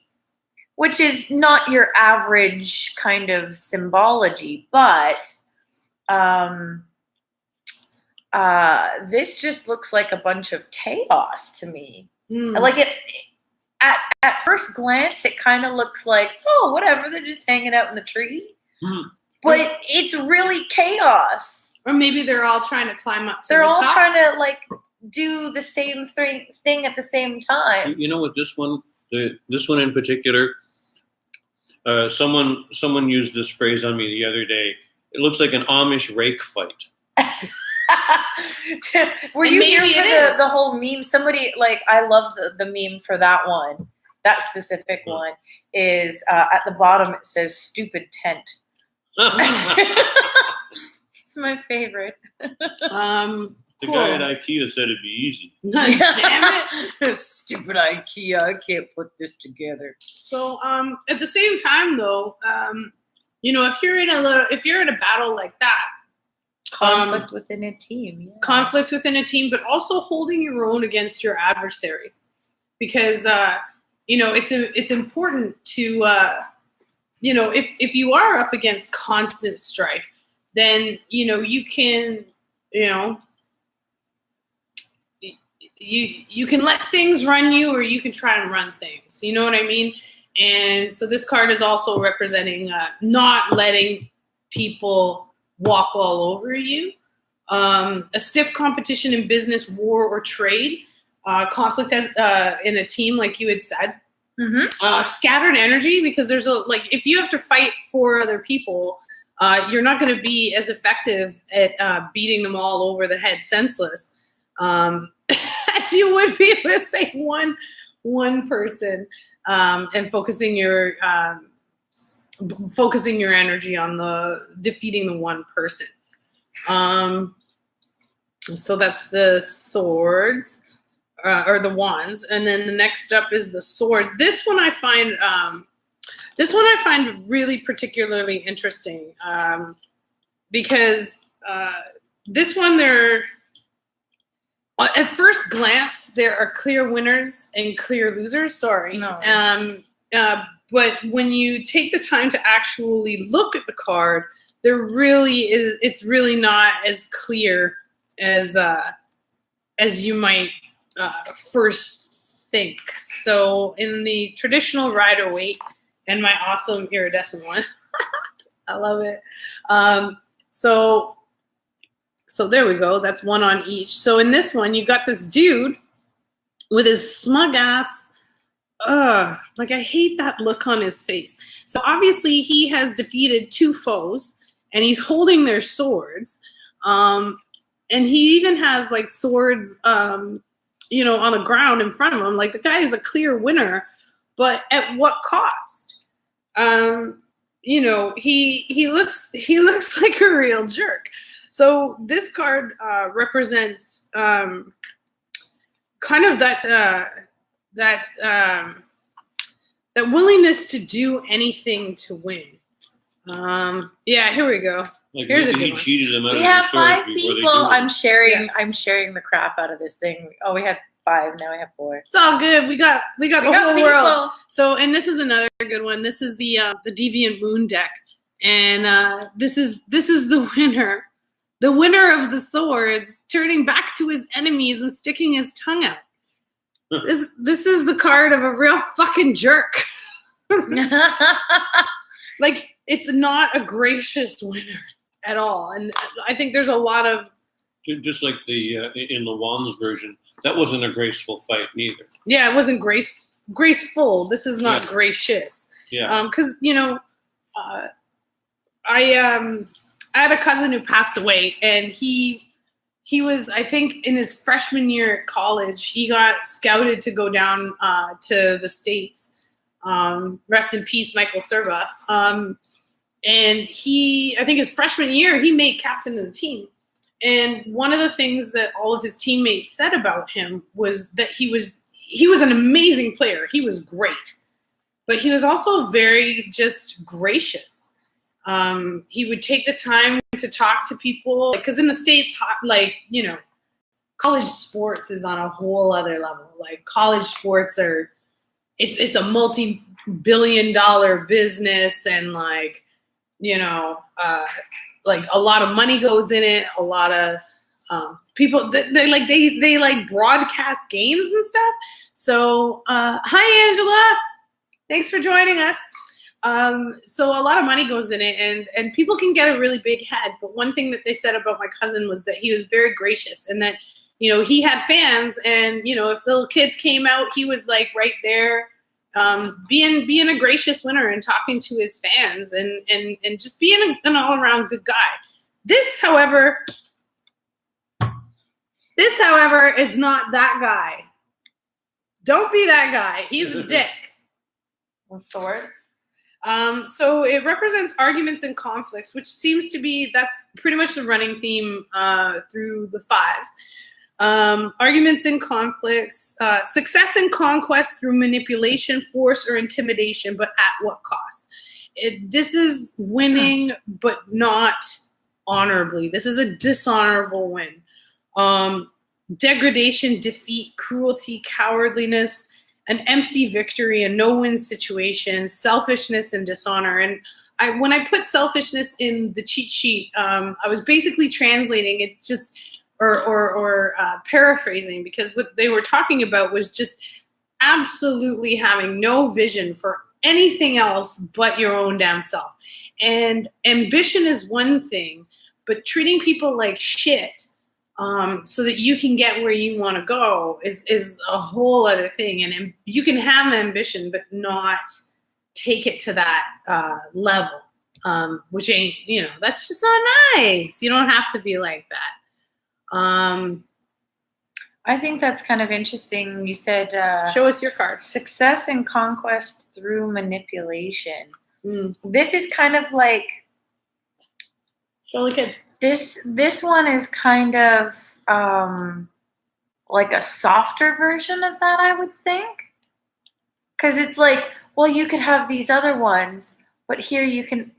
which is not your average kind of symbology, but this just looks like a bunch of chaos to me. Like it. At first glance, it kind of looks like, oh, whatever, they're just hanging out in the tree. But it's really chaos. Or maybe they're all trying to climb up to they're the all top. trying to, like, do the same thing at the same time. You know what, this one in particular, someone used this phrase on me the other day. It looks like an Amish rake fight. Were you here for the whole meme? Somebody, like, I love the meme for that one. That specific one is at the bottom it says stupid tent. It's my favorite. The guy at IKEA said it'd be easy. Damn it. Stupid IKEA, I can't put this together. So at the same time though, if you're in a battle like that, conflict within a team. Yeah. Conflict within a team, but also holding your own against your adversaries, because it's important to if you are up against constant strife, then you can you can let things run you, or you can try and run things. You know what I mean? And so this card is also representing not letting people walk all over you. A stiff competition in business, war, or trade. Conflict as in a team, like you had said. Mm-hmm. Scattered energy, because there's if you have to fight 4 other people, you're not going to be as effective at beating them all over the head senseless as you would be with, say, one person, and focusing your energy on defeating the one person. So that's the swords, or the wands, and then the next up is the swords. This one I find really particularly interesting, because this one, at first glance there are clear winners and clear losers. Sorry, no. But when you take the time to actually look at the card, it's really not as clear as you might first think. So in the traditional rider weight and my awesome iridescent one, I love it. So there we go. That's one on each. So in this one, you got this dude with his smug ass. Like I hate that look on his face. So obviously he has defeated 2 foes, and he's holding their swords. And he even has like swords, you know, on the ground in front of him. Like the guy is a clear winner, but at what cost? You know, he looks like a real jerk. So this card represents kind of that willingness to do anything to win. Yeah, here we go. Like Here's a he good one. cheated them out We of have their swords 5 before they people. do it. I'm sharing the crap out of this thing. Oh, we had 5. Now we have 4. It's all good. We got the whole people. world. So, and this is another good one. This is the Deviant Moon deck, and this is the winner. The winner of the swords turning back to his enemies and sticking his tongue out. This is the card of a real fucking jerk. Like, it's not a gracious winner at all. And I think there's a lot of... Just like the in the Wands version, that wasn't a graceful fight neither. Yeah, it wasn't graceful. This is not gracious. Yeah. Because, you know, I had a cousin who passed away, and he was, I think, in his freshman year at college, he got scouted to go down to the States. Rest in peace, Michael Serba. And I think his freshman year, he made captain of the team. And one of the things that all of his teammates said about him was that he was an amazing player. He was great, but he was also very just gracious. He would take the time to talk to people, because in the States, like, you know, college sports is on a whole other level. Like, college sports it's a multi-billion-dollar business, and like, you know, like a lot of money goes in it. A lot of people they like broadcast games and stuff. So hi Angela, thanks for joining us. So a lot of money goes in it, and people can get a really big head. But one thing that they said about my cousin was that he was very gracious, and that, you know, he had fans, and, you know, if little kids came out, he was like right there, being a gracious winner and talking to his fans, and just being an all around good guy. This, however, is not that guy. Don't be that guy. He's a dick. With swords. So it represents arguments and conflicts, which seems to be, that's pretty much the running theme through the 5s. Arguments and conflicts, success and conquest through manipulation, force, or intimidation, but at what cost? This is winning, but not honorably. This is a dishonorable win. Degradation, defeat, cruelty, cowardliness, an empty victory, a no-win situation, selfishness, and dishonor. And when I put selfishness in the cheat sheet, I was basically translating it just, or paraphrasing, because what they were talking about was just absolutely having no vision for anything else but your own damn self. And ambition is one thing, but treating people like shit so that you can get where you want to go is a whole other thing. And you can have ambition, but not take it to that level, which ain't, you know, that's just not nice. You don't have to be like that. I think that's kind of interesting. You said Show us your card. Success and conquest through manipulation. Mm. This is kind of like, Show the kid. This one is kind of like a softer version of that, I would think. Because it's like, well, you could have these other ones, but here you can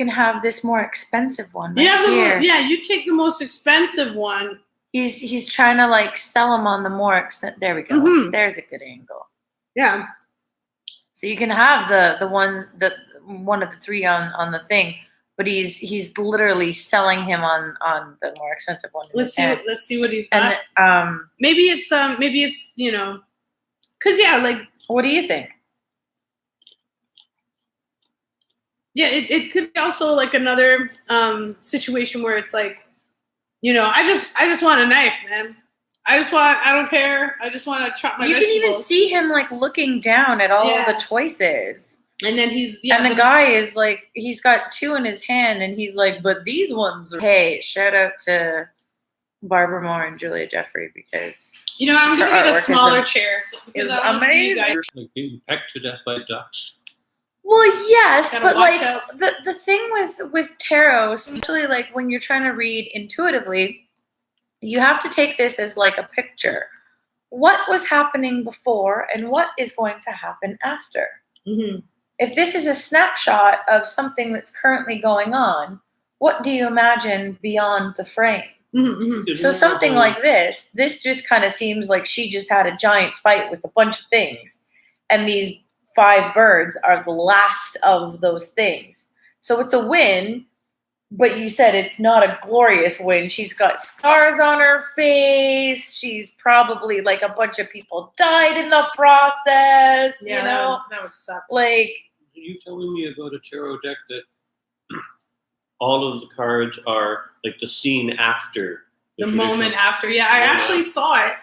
have this more expensive one. Right yeah, you take the most expensive one. He's trying to like sell them on the more expensive. There we go. Mm-hmm. There's a good angle. Yeah. So you can have the ones, the one of the 3 on the thing, but he's literally selling him on the more expensive one. Let's see what he's got. And maybe it's you know, Cause yeah, like, What do you think? yeah, it could be also like another situation where it's like, you know, I just want a knife, man. I don't care. I just want to chop my You vegetables. can even see him like looking down at all of the choices. And then and the guy is like, he's got 2 in his hand, and he's like, but these ones are. Hey, shout out to Barbara Moore and Julia Jeffrey, because you know, I'm gonna get a smaller chair because is I want to see you guys. Like being pecked to death by ducks. Well, yes, Gotta but watch like out. the thing with tarot, especially like when you're trying to read intuitively, you have to take this as like a picture. What was happening before and what is going to happen after? Mm-hmm. If this is a snapshot of something that's currently going on, what do you imagine beyond the frame? Mm-hmm. So something like this just kind of seems like she just had a giant fight with a bunch of things, and these 5 birds are the last of those things. So it's a win, but you said it's not a glorious win. She's got scars on her face. She's probably like a bunch of people died in the process. Yeah, you know, that would suck. like. Are you telling me about a tarot deck that all of the cards are like the scene after the moment after? Yeah, I actually saw it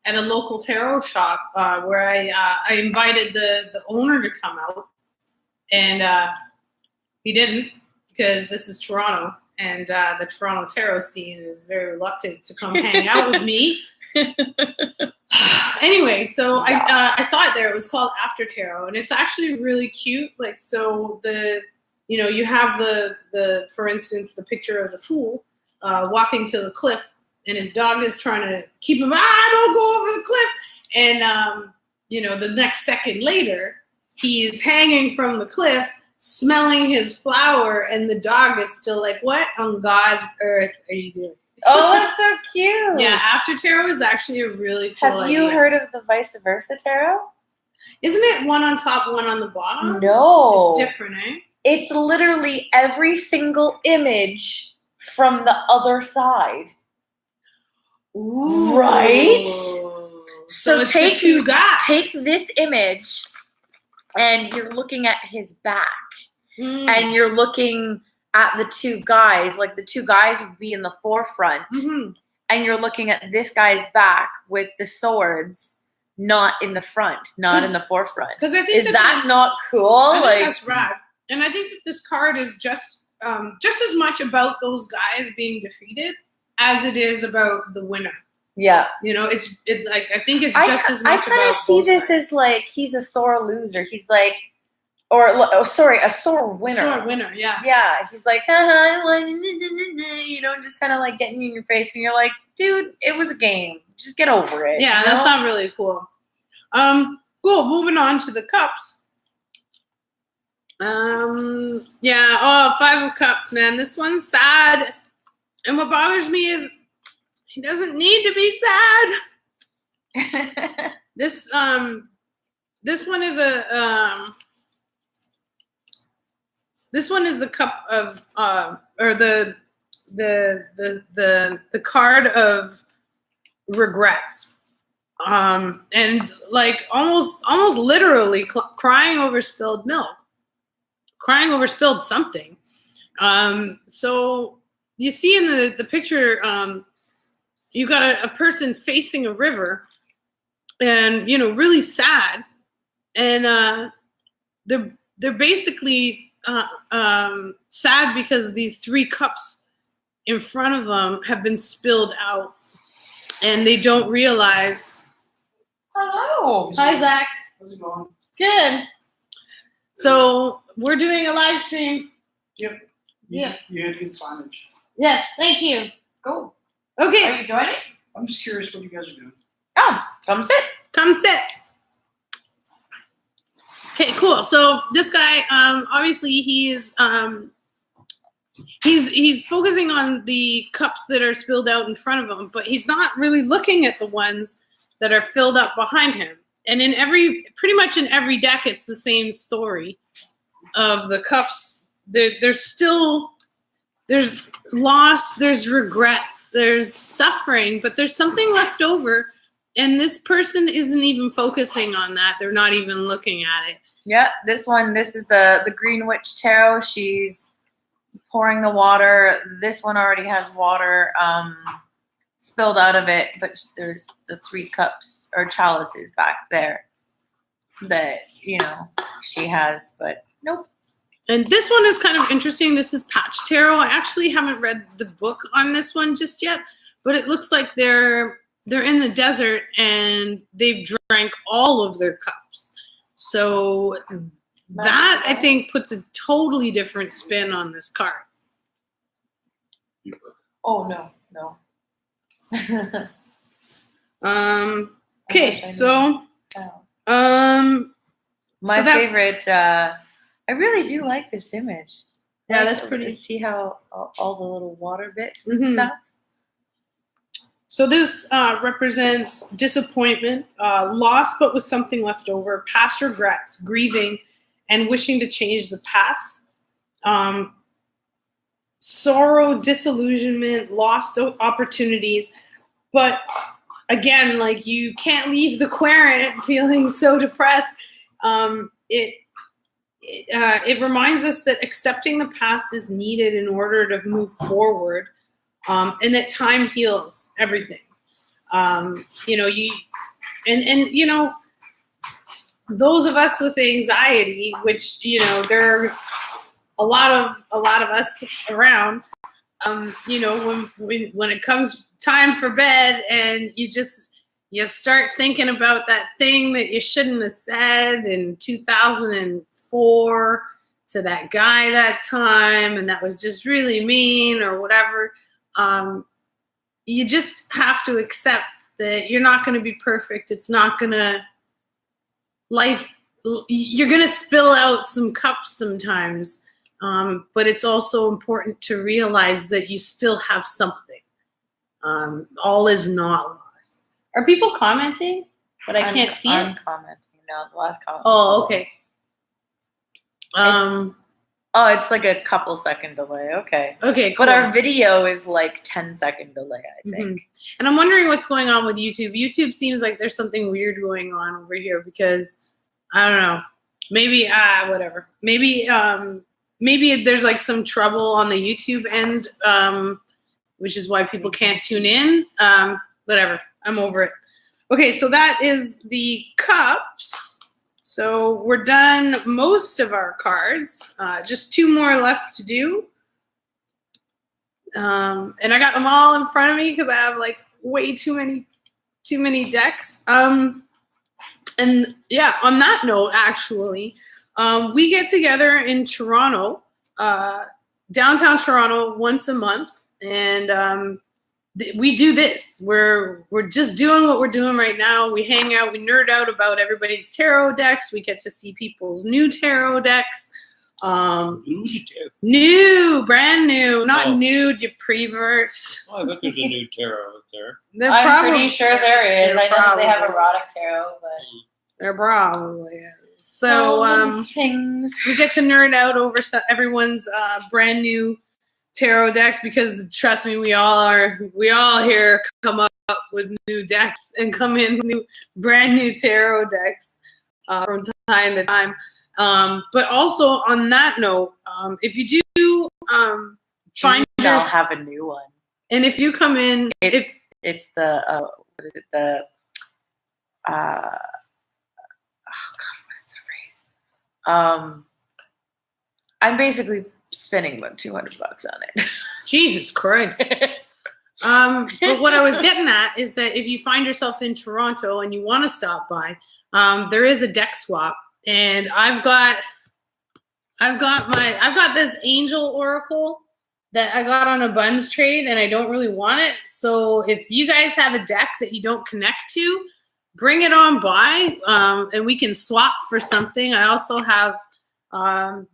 at a local tarot shop where I invited the owner to come out, and he didn't, because this is Toronto, and the Toronto tarot scene is very reluctant to come hang out with me. Anyway, so I saw it there. It was called After Tarot, and it's actually really cute. Like, so you have the for instance, the picture of the fool walking to the cliff, and his dog is trying to keep him, don't go over the cliff. And the next second later, he's hanging from the cliff, smelling his flower, and the dog is still like, what on God's earth are you doing? Oh, that's so cute. Yeah, After Tarot is actually a really cool Have you idea. heard of the vice versa tarot? Isn't it one on top, one on the bottom? No. It's different, eh? It's literally every single image from the other side. Ooh. Right? So it's take the 2 guys. Take this image, and you're looking at his back. And you're looking at the 2 guys, like the 2 guys would be in the forefront, and you're looking at this guy's back with the swords not in the front, not in the forefront. Because I think that not cool? I think that's rad, and I think that this card is just as much about those guys being defeated as it is about the winner. Yeah, I think it's just as much. I kind of see this as like he's a sore loser. He's like. A sore winner. Sore winner, yeah. Yeah, he's like, just kind of like getting you in your face, and you're like, dude, it was a game. Just get over it. Yeah, that's not really cool. Cool. Moving on to the cups. 5 of Cups, man. This one's sad, and what bothers me is he doesn't need to be sad. This one is This one is the cup of, or the card of regrets, and like almost literally crying over spilled milk, crying over spilled something. So you see in the picture, you got a person facing a river, and really sad, and they're basically sad because these 3 cups in front of them have been spilled out, and they don't realize. Hello. Hi, Zach. How's it going? Good. So we're doing a live stream. Yep. Yeah. You had good signage. Yes, thank you. Cool. Okay. Are you joining? I'm just curious what you guys are doing. Oh, come sit. Come sit. Okay, cool. So this guy, obviously, he's focusing on the cups that are spilled out in front of him, but he's not really looking at the ones that are filled up behind him. And pretty much in every deck, it's the same story of the cups. There's loss, there's regret, there's suffering, but there's something left over And this person isn't even focusing on that. They're not even looking at it. Yeah, this is the Green Witch Tarot. She's pouring the water. This one already has water spilled out of it, but there's the 3 cups or chalices back there that, she has, but nope. And this one is kind of interesting. This is Patch Tarot. I actually haven't read the book on this one just yet, but it looks like they're in the desert and they've drank all of their cups. So that, I think, puts a totally different spin on this card. Oh, no. Okay, so my favorite. I really do like this image. Yeah, that's pretty. See how all the little water bits and stuff. So this represents disappointment, loss, but with something left over, past regrets, grieving, and wishing to change the past. Sorrow, disillusionment, lost opportunities. But again, like, you can't leave the querent feeling so depressed. It reminds us that accepting the past is needed in order to move forward, and that time heals everything. Those of us with anxiety, which, there are a lot of us around, when it comes time for bed and you start thinking about that thing that you shouldn't have said in 2004 to that guy that time, and that was just really mean or whatever. You just have to accept that you're not going to be perfect. It's not going to, you're going to spill out some cups sometimes. But it's also important to realize that you still have something. All is not lost. Are people commenting? But I can't see I'm it. commenting now. The last comment. Oh, okay. It's like a couple second delay. Okay. Okay, cool. But our video is like 10-second delay, I think. And I'm wondering what's going on with YouTube. YouTube seems like there's something weird going on over here because, I don't know. Maybe, whatever. Maybe there's like some trouble on the YouTube end, which is why people can't tune in. Whatever. I'm over it. Okay, so that is the cups. So we're done most of our cards. Just 2 more left to do. And I got them all in front of me because I have like way too many decks. And yeah, on that note, actually, we get together in Toronto, downtown Toronto, once a month, and we do this. We're just doing what we're doing right now. We hang out, we nerd out about everybody's tarot decks. We get to see people's new tarot decks. New, brand new, not nude, you prevert. Oh, I bet there's a new tarot out there. I'm pretty sure there is. I know that they have erotic tarot, but there probably is. So things. We get to nerd out over everyone's brand new tarot decks because, trust me, we all here come up with new decks and come in with brand new tarot decks from time to time. But also on that note, if you do find I'll have a new one. And if you come in, it's the what is it, the oh God, what's the phrase? I'm basically spending about $200 on it. Jesus Christ. But what I was getting at is that if you find yourself in Toronto and you want to stop by, there is a deck swap, and I've got this Angel Oracle that I got on a Buns trade, and I don't really want it. So if you guys have a deck that you don't connect to, bring it on by, and we can swap for something. I also have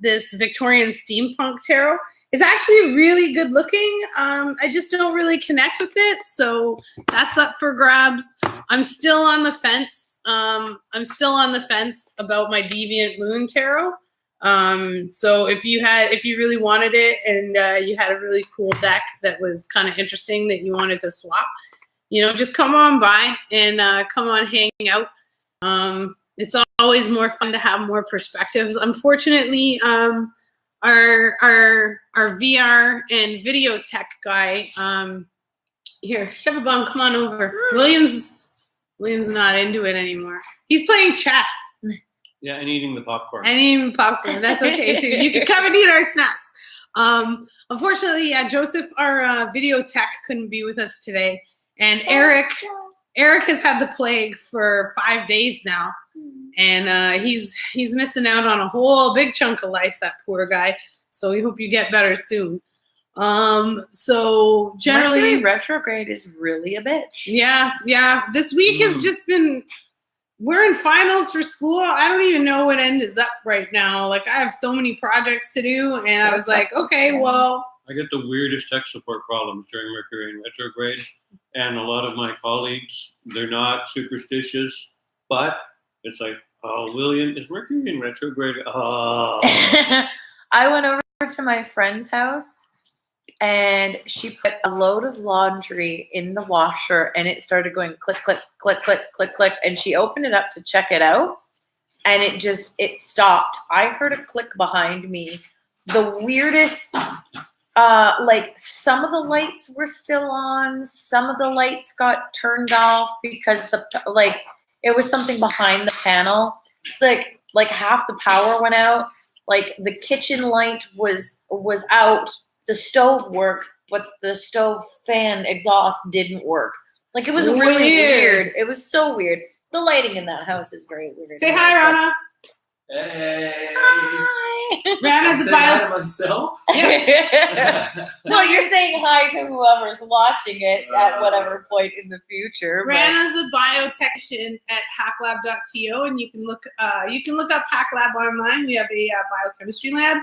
this Victorian Steampunk Tarot. It's actually really good looking. I just don't really connect with it, so that's up for grabs. I'm still on the fence. About my Deviant Moon Tarot. So if you really wanted it and you had a really cool deck that was kind of interesting that you wanted to swap, just come on by and come on hang out. It's always more fun to have more perspectives. Unfortunately, our VR and video tech guy, here, Shevabum, come on over. William's not into it anymore. He's playing chess. Yeah, and eating the popcorn. That's okay too. You can come and eat our snacks. Unfortunately, Joseph, our video tech, couldn't be with us today, and Eric has had the plague for 5 days now, and he's missing out on a whole big chunk of life. That poor guy. So we hope you get better soon. So generally, Mercury retrograde is really a bitch. Yeah. This week has just been. We're in finals for school. I don't even know what end is up right now. Like, I have so many projects to do, and I was like, okay, well. I get the weirdest tech support problems during Mercury in retrograde, and a lot of my colleagues, they're not superstitious, but it's like, oh, William, is Mercury in retrograde? Oh. I went over to my friend's house, and she put a load of laundry in the washer, and it started going click, click, click, click, click, click. And she opened it up to check it out, and it stopped. I heard a click behind me. The weirdest, like, some of the lights were still on. Some of the lights got turned off because it was something behind the panel. Like half the power went out. Like, the kitchen light was out. The stove worked, but the stove fan exhaust didn't work. Like, it was really weird. It was so weird. The lighting in that house is very weird. Say hi, Rana. Hey. Hi. Rana's a hi to myself. Yeah. No, you're saying hi to whoever's watching it at whatever point in the future. Rana's a biotechnician at hacklab.to, and you can look up Hacklab online. We have a biochemistry lab.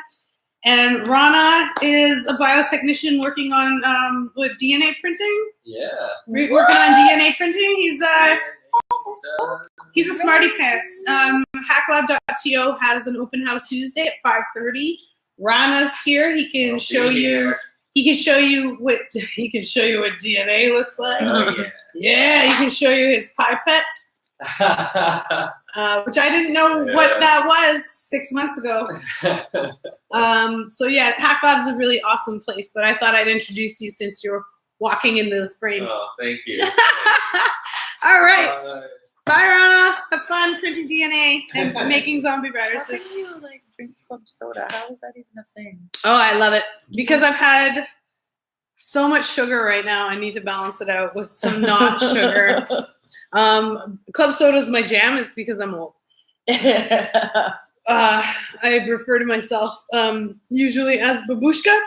And Rana is a biotechnician working on with DNA printing. Yeah. Working on DNA printing. He's a smarty pants. Hacklab.to has an open house Tuesday at 5:30. Rana's here. He can show you. He can show you what DNA looks like. Oh, yeah. He can show you his pipette. Which I didn't know what that was 6 months ago. So yeah, Hack Lab's a really awesome place, but I thought I'd introduce you since you're walking into the frame. Oh, thank you. All right. Bye, Rana. Have fun printing DNA and making zombie viruses. How can you drink club soda? How is that even a thing? Oh, I love it because I've had so much sugar right now. I need to balance it out with some not sugar. Club soda is my jam. It's because I'm old. I refer to myself usually as babushka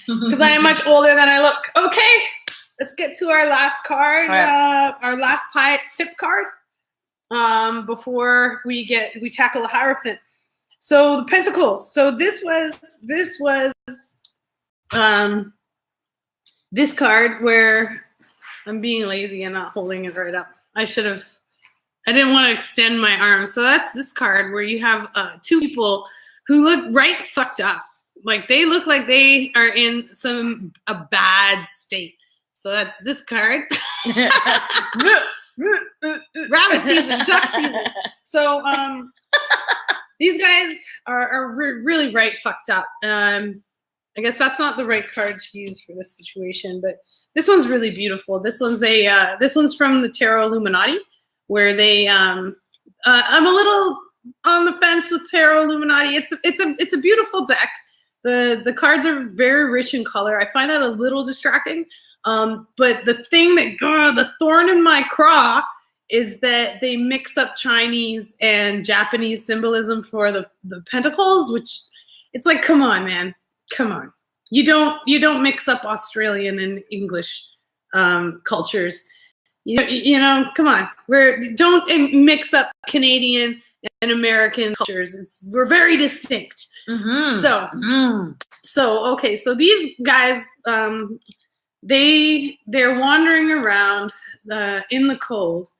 because I am much older than I look. Okay, let's get to our last card, our last pip card before we tackle the Hierophant. So the Pentacles. So this was this card where I'm being lazy and not holding it right up. I didn't want to extend my arm. So that's this card where you have two people who look right fucked up. Like, they look like they are in a bad state. So that's this card. Rabbit season, duck season. So these guys are really right fucked up. I guess that's not the right card to use for this situation, but this one's really beautiful. This one's from the Tarot Illuminati, where they I'm a little on the fence with Tarot Illuminati. It's a beautiful deck. The cards are very rich in color. I find that a little distracting. But the thing the thorn in my craw is that they mix up Chinese and Japanese symbolism for the pentacles, which it's like, come on, man. Come on. You don't mix up Australian and English cultures. You know, come on. Don't mix up Canadian and American cultures. We're very distinct. Mm-hmm. So okay, so these guys they're wandering around in the cold.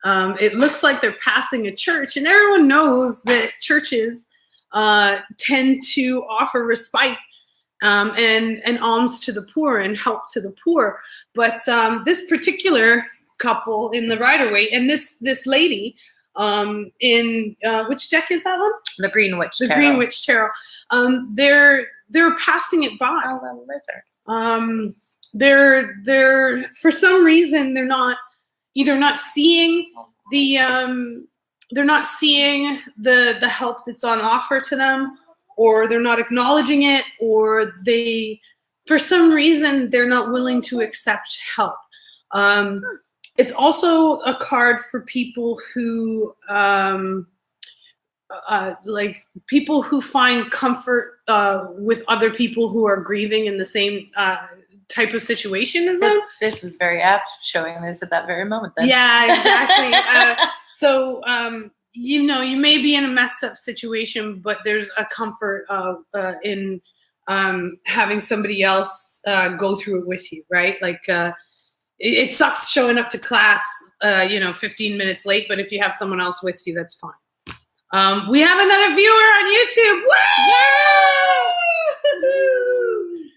It looks like they're passing a church, and everyone knows that churches tend to offer respite and alms to the poor and help to the poor. But this particular couple in the Rider-Waite and this lady in which deck is that one? The Greenwich The Tarot. Greenwich Tarot. They're passing it by. Oh, the lizard. They're for some reason they're not seeing the they're not seeing the help that's on offer to them, or they're not acknowledging it, or for some reason they're not willing to accept help. It's also a card for people who like people who find comfort with other people who are grieving in the same type of situation as them. This was very apt, showing this at that very moment. Then. Yeah, exactly. So you know, you may be in a messed up situation, but there's a comfort in having somebody else go through it with you, right? Like it sucks showing up to class, 15 minutes late, but if you have someone else with you, that's fine. We have another viewer on YouTube. Woo!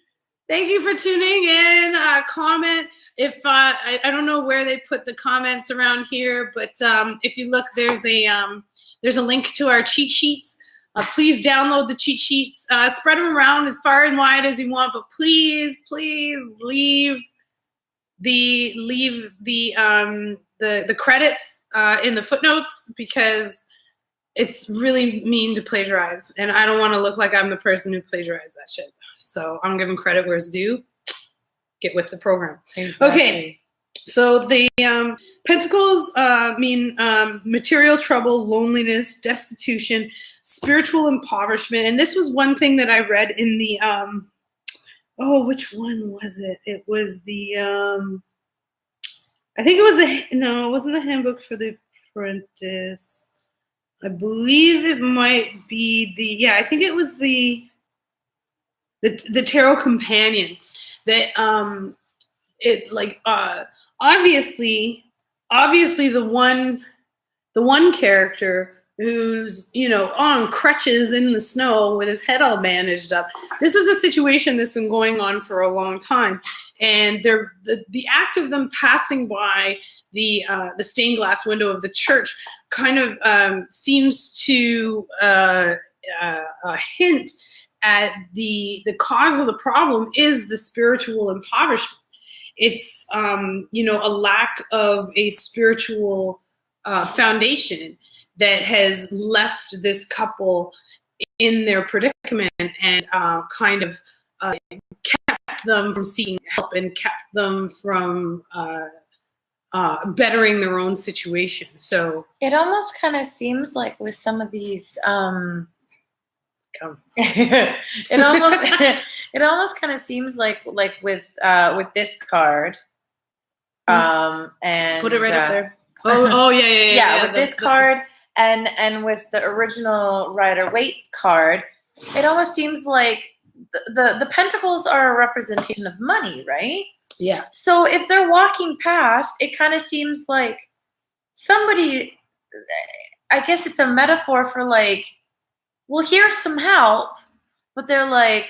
Thank you for tuning in. Comment if I don't know where they put the comments around here, but if you look, there's a link to our cheat sheets. Please download the cheat sheets. Spread them around as far and wide as you want, but please leave the credits in the footnotes, because it's really mean to plagiarize, and I don't want to look like I'm the person who plagiarized that shit. So I'm giving credit where it's due. Get with the program. Exactly. Okay, so the pentacles mean material trouble, loneliness, destitution, spiritual impoverishment, and this was one thing that I read in the which one was it? It was the I think it was it wasn't the Handbook for the Apprentice. I believe it might be I think it was the Tarot Companion that obviously the one character who's on crutches in the snow with his head all bandaged up. This is a situation that's been going on for a long time, and the act of them passing by the stained glass window of the church kind of seems to hint at the cause of the problem is the spiritual impoverishment. It's a lack of a spiritual foundation that has left this couple in their predicament and kind of kept them from seeking help and kept them from bettering their own situation. So it almost kind of seems like with some of these it almost kind of seems like with this card and put it right up there. Yeah, with this card and with the original Rider-Waite card, it almost seems like the pentacles are a representation of money, right? Yeah. So if they're walking past, it kind of seems like somebody, I guess it's a metaphor for like, well, here's some help, but they're like,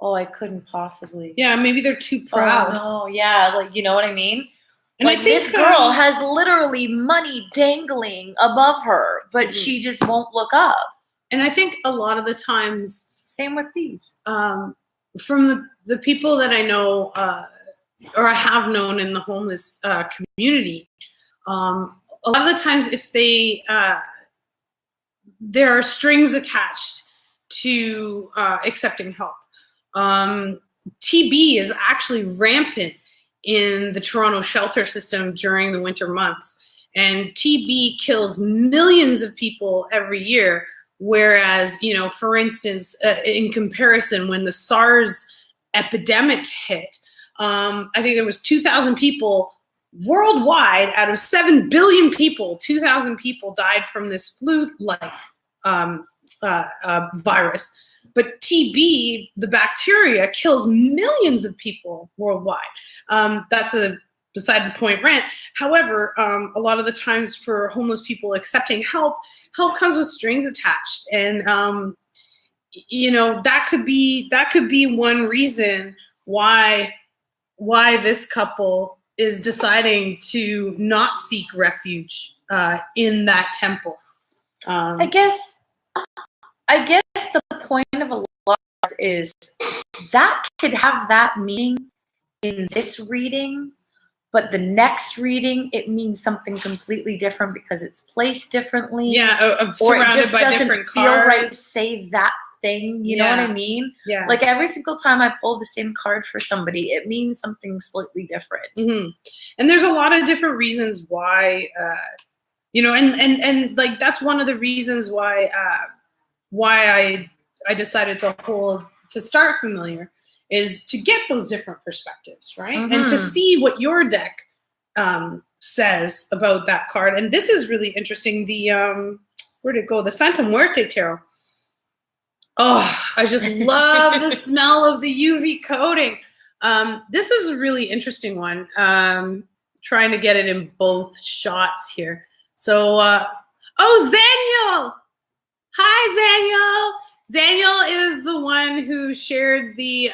oh, I couldn't possibly. Yeah, maybe they're too proud. Oh, no, yeah, like, you know what I mean? And like, I think this girl has literally money dangling above her, but she just won't look up. And I think a lot of the times, same with these. From the people that I know, or I have known in the homeless community, a lot of the times if there are strings attached to accepting help. TB is actually rampant in the Toronto shelter system during the winter months. And TB kills millions of people every year. Whereas, for instance, in comparison, when the SARS epidemic hit, I think there was 2,000 people worldwide out of 7 billion people. 2,000 people died from this flu-like virus. But TB, the bacteria, kills millions of people worldwide. That's a beside the point rant. However, a lot of the times for homeless people accepting help comes with strings attached. And you know, that could be one reason why this couple is deciding to not seek refuge in that temple. I guess the point of a lot is that could have that meaning in this reading, but the next reading it means something completely different because it's placed differently. Yeah, or it surrounded just by doesn't different feel cards. right to say that thing. You know what I mean? Yeah. Like every single time I pull the same card for somebody, it means something slightly different. Mm-hmm. And there's a lot of different reasons why, you know, and like that's one of the reasons why I decided to start Familiar, is to get those different perspectives, right? Mm-hmm. And to see what your deck says about that card. And this is really interesting. The where'd it go? The Santa Muerte Tarot. Oh, I just love the smell of the UV coating. This is a really interesting one. Trying to get it in both shots here. So, Zaniel! Hi, Zaniel! Zaniel is the one who shared the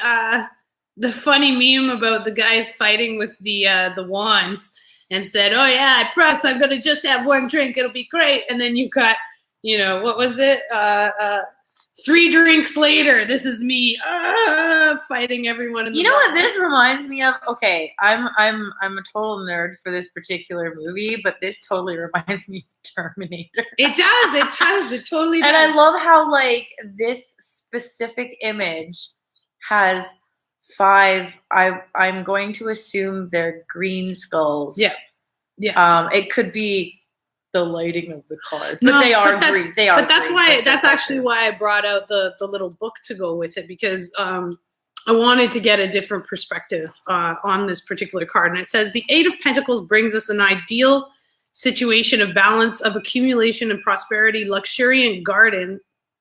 funny meme about the guys fighting with the wands and said, "Oh yeah, I promise I'm gonna just have one drink. It'll be great." And then you got, you know, what was it? 3 drinks later, this is me fighting everyone in the You know bar. what this reminds me of? Okay, I'm a total nerd for this particular movie, but this totally reminds me of Terminator. It does. It totally does. And I love how like this specific image has 5. I'm going to assume they're green skulls. Yeah. It could be the lighting of the card, but No, they are but green. They are. But that's green, why. but That's actually why I brought out the little book to go with it, because I wanted to get a different perspective on this particular card. And it says the 8 of Pentacles brings us an ideal situation of balance, of accumulation and prosperity, luxuriant garden.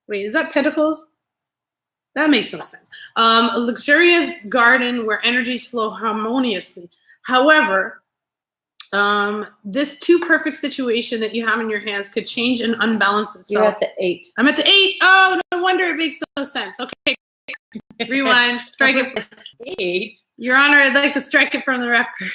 Wait, is that Pentacles? That makes no sense. A luxurious garden where energies flow harmoniously. However, this too perfect situation that you have in your hands could change and unbalance itself. You're at the 8. I'm at the 8. Oh, no wonder it makes no sense. Okay, rewind. Strike it. 8. Your Honor, I'd like to strike it from the record.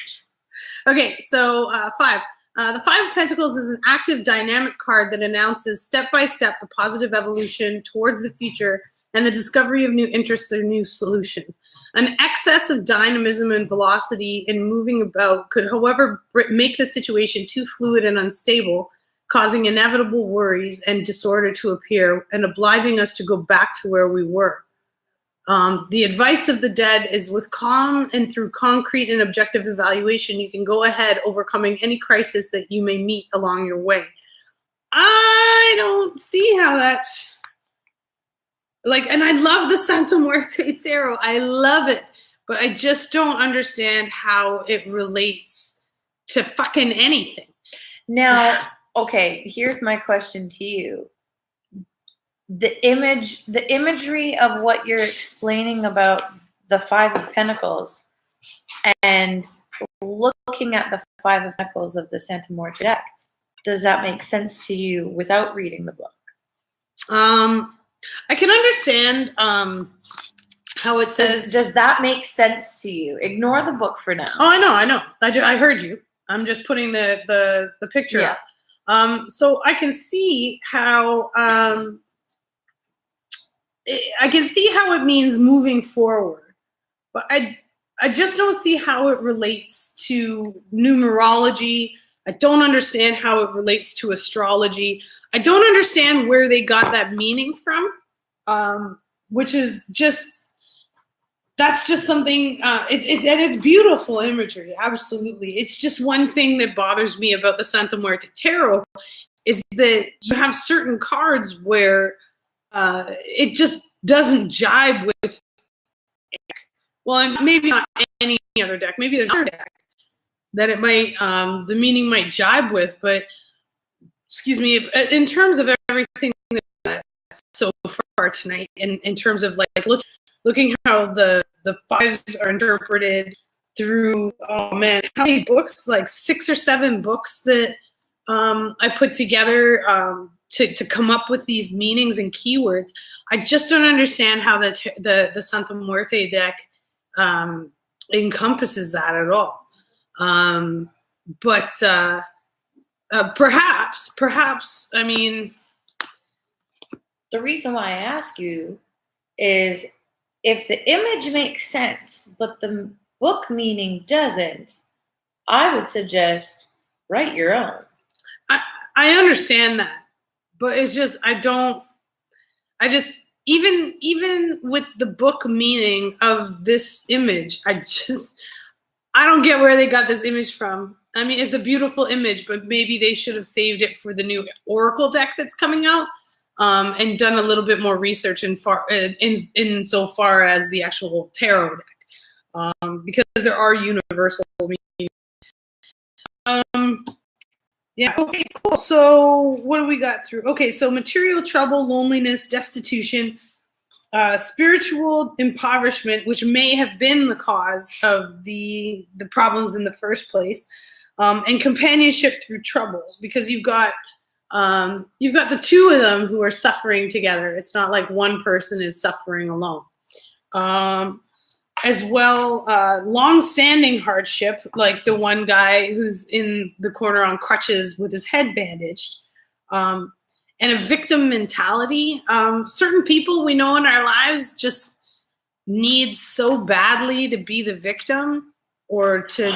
Okay, so 5. The 5 of Pentacles is an active, dynamic card that announces step by step the positive evolution towards the future and the discovery of new interests or new solutions. An excess of dynamism and velocity in moving about could, however, make the situation too fluid and unstable, causing inevitable worries and disorder to appear and obliging us to go back to where we were. The advice of the dead is with calm and through concrete and objective evaluation, you can go ahead overcoming any crisis that you may meet along your way. I don't see how that's... Like, and I love the Santa Muerte Tarot. I love it. But I just don't understand how it relates to fucking anything. Now, okay, here's my question to you. The imagery of what you're explaining about the 5 of Pentacles and looking at the 5 of Pentacles of the Santa Muerte deck, does that make sense to you without reading the book? I can understand how it says. Does that make sense to you? Ignore the book for now. Oh, I know. I heard you. I'm just putting the picture up. So I can see how it means moving forward, but I just don't see how it relates to numerology. I don't understand how it relates to astrology. I don't understand where they got that meaning from, which is just, that's just something, it's beautiful imagery, absolutely. It's just one thing that bothers me about the Santa Muerte Tarot is that you have certain cards where it just doesn't jibe with, well, maybe not any other deck, maybe there's another deck that it might, the meaning might jibe with, but excuse me, in terms of everything so far tonight, in terms of like looking how the 5s are interpreted through, oh man, how many books, like 6 or 7 books that I put together to come up with these meanings and keywords. I just don't understand how the Santa Muerte deck encompasses that at all. But perhaps, I mean, the reason why I ask you is if the image makes sense, but the book meaning doesn't, I would suggest write your own. I understand that, but it's just, even with the book meaning of this image, I don't get where they got this image from. I mean, it's a beautiful image, but maybe they should have saved it for the new Oracle deck that's coming out, and done a little bit more research in so far as the actual tarot deck, because there are universal meanings. Yeah, okay, cool. So what do we got through? Okay, so material trouble, loneliness, destitution, spiritual impoverishment, which may have been the cause of the problems in the first place, and companionship through troubles, because you've got the two of them who are suffering together. It's not like one person is suffering alone. As well, long-standing hardship, like the one guy who's in the corner on crutches with his head bandaged, and a victim mentality. Certain people we know in our lives just need so badly to be the victim, or to,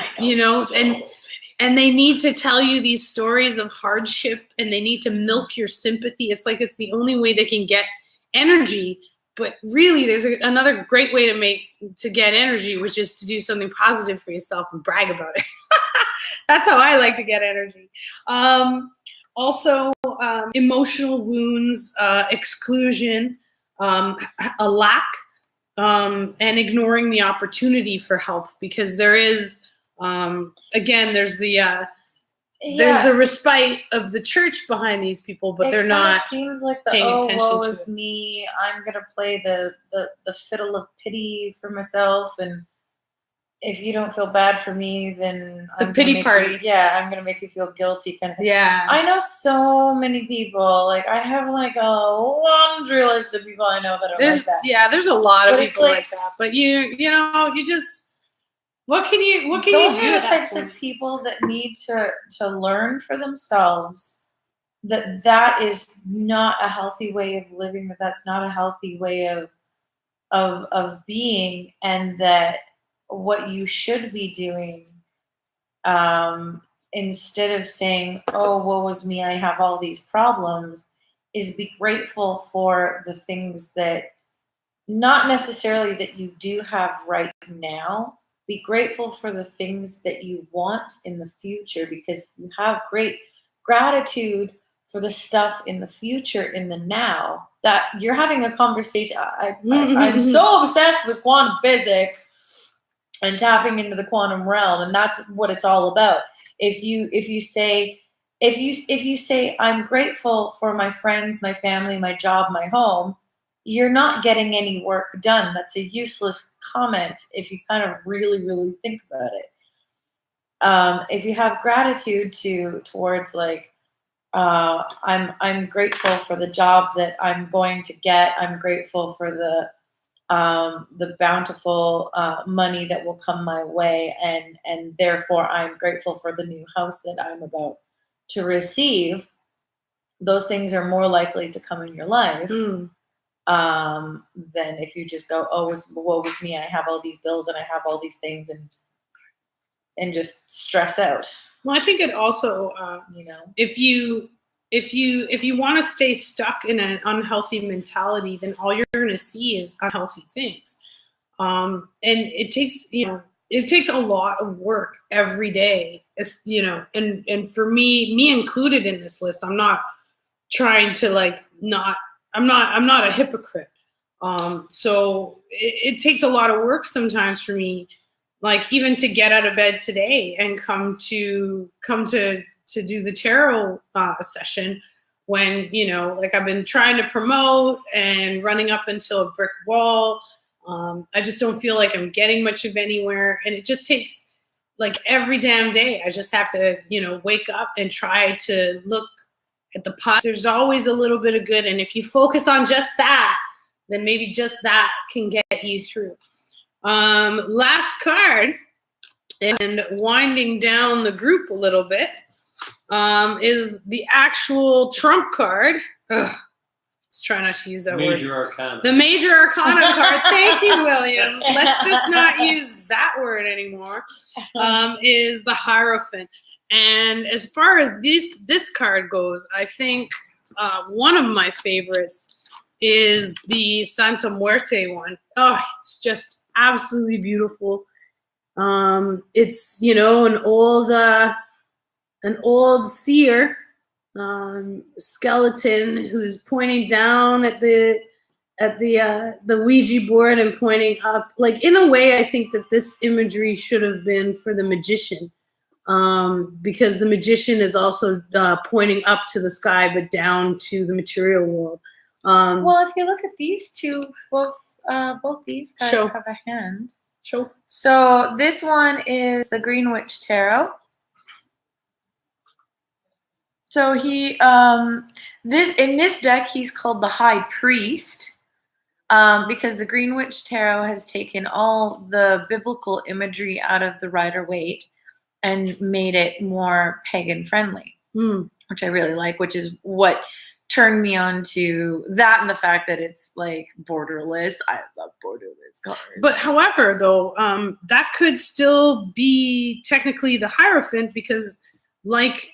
and they need to tell you these stories of hardship, and they need to milk your sympathy. It's like it's the only way they can get energy. But really, there's another great way to get energy, which is to do something positive for yourself and brag about it. That's how I like to get energy. Also, emotional wounds, exclusion, a lack, and ignoring the opportunity for help, because there is, again, there's the respite of the church behind these people, but they're not. It seems like the paying attention woe to is it. me. I'm gonna play the fiddle of pity for myself, and if you don't feel bad for me, then The pity party. I'm gonna make you feel guilty, kind of thing. Yeah. I know so many people. Like I have like a laundry list of people I know that are like that. Yeah, there's a lot of But it's people like that. But you just. What can you do? Those are the types of people that need to learn for themselves that is not a healthy way of living, that's not a healthy way of being, and that what you should be doing, instead of saying, oh, woe is me, I have all these problems, is be grateful for the things that, not necessarily that you do have right now. Be grateful for the things that you want in the future, because you have great gratitude for the stuff in the future, in the now, that you're having a conversation. I'm so obsessed with quantum physics and tapping into the quantum realm, and that's what it's all about. If you say I'm grateful for my friends, my family, my job, my home, you're not getting any work done. That's a useless comment if you kind of really, really think about it. If you have gratitude towards like, I'm grateful for the job that I'm going to get. I'm grateful for the bountiful money that will come my way, and therefore I'm grateful for the new house that I'm about to receive. Those things are more likely to come in your life. Than if you just go, oh, woe is me, I have all these bills and I have all these things, and just stress out. Well, I think it also, if you want to stay stuck in an unhealthy mentality, then all you're going to see is unhealthy things, and it takes a lot of work every day, and for me included in this list. I'm not trying to I'm not a hypocrite. So it takes a lot of work sometimes for me, like even to get out of bed today and come to do the tarot session, when, I've been trying to promote and running up into a brick wall. I just don't feel like I'm getting much of anywhere. And it just takes like every damn day. I just have to, wake up and try to look at the pot. There's always a little bit of good, and if you focus on just that, then maybe just that can get you through. Last card, and winding down the group a little bit, is the actual trump card. Ugh, let's try not to use that word. Major Arcana. The Major Arcana card. Thank you, William. Let's just not use that word anymore. Is the Hierophant. And as far as this card goes, I think one of my favorites is the Santa Muerte one. Oh, it's just absolutely beautiful. It's, you know, an old seer skeleton who's pointing down at the Ouija board and pointing up. Like, in a way, I think that this imagery should have been for the magician, because the magician is also pointing up to the sky but down to the material world. Well, if you look at these two, both these guys Show. have a hand. Show. So this one is the Green Witch Tarot. So he in this deck he's called the High Priest, because the Green Witch Tarot has taken all the biblical imagery out of the Rider-Waite and made it more pagan friendly, which I really like, which is what turned me on to that, and the fact that it's like borderless. I love borderless cards. But however, though, that could still be technically the Hierophant, because, like,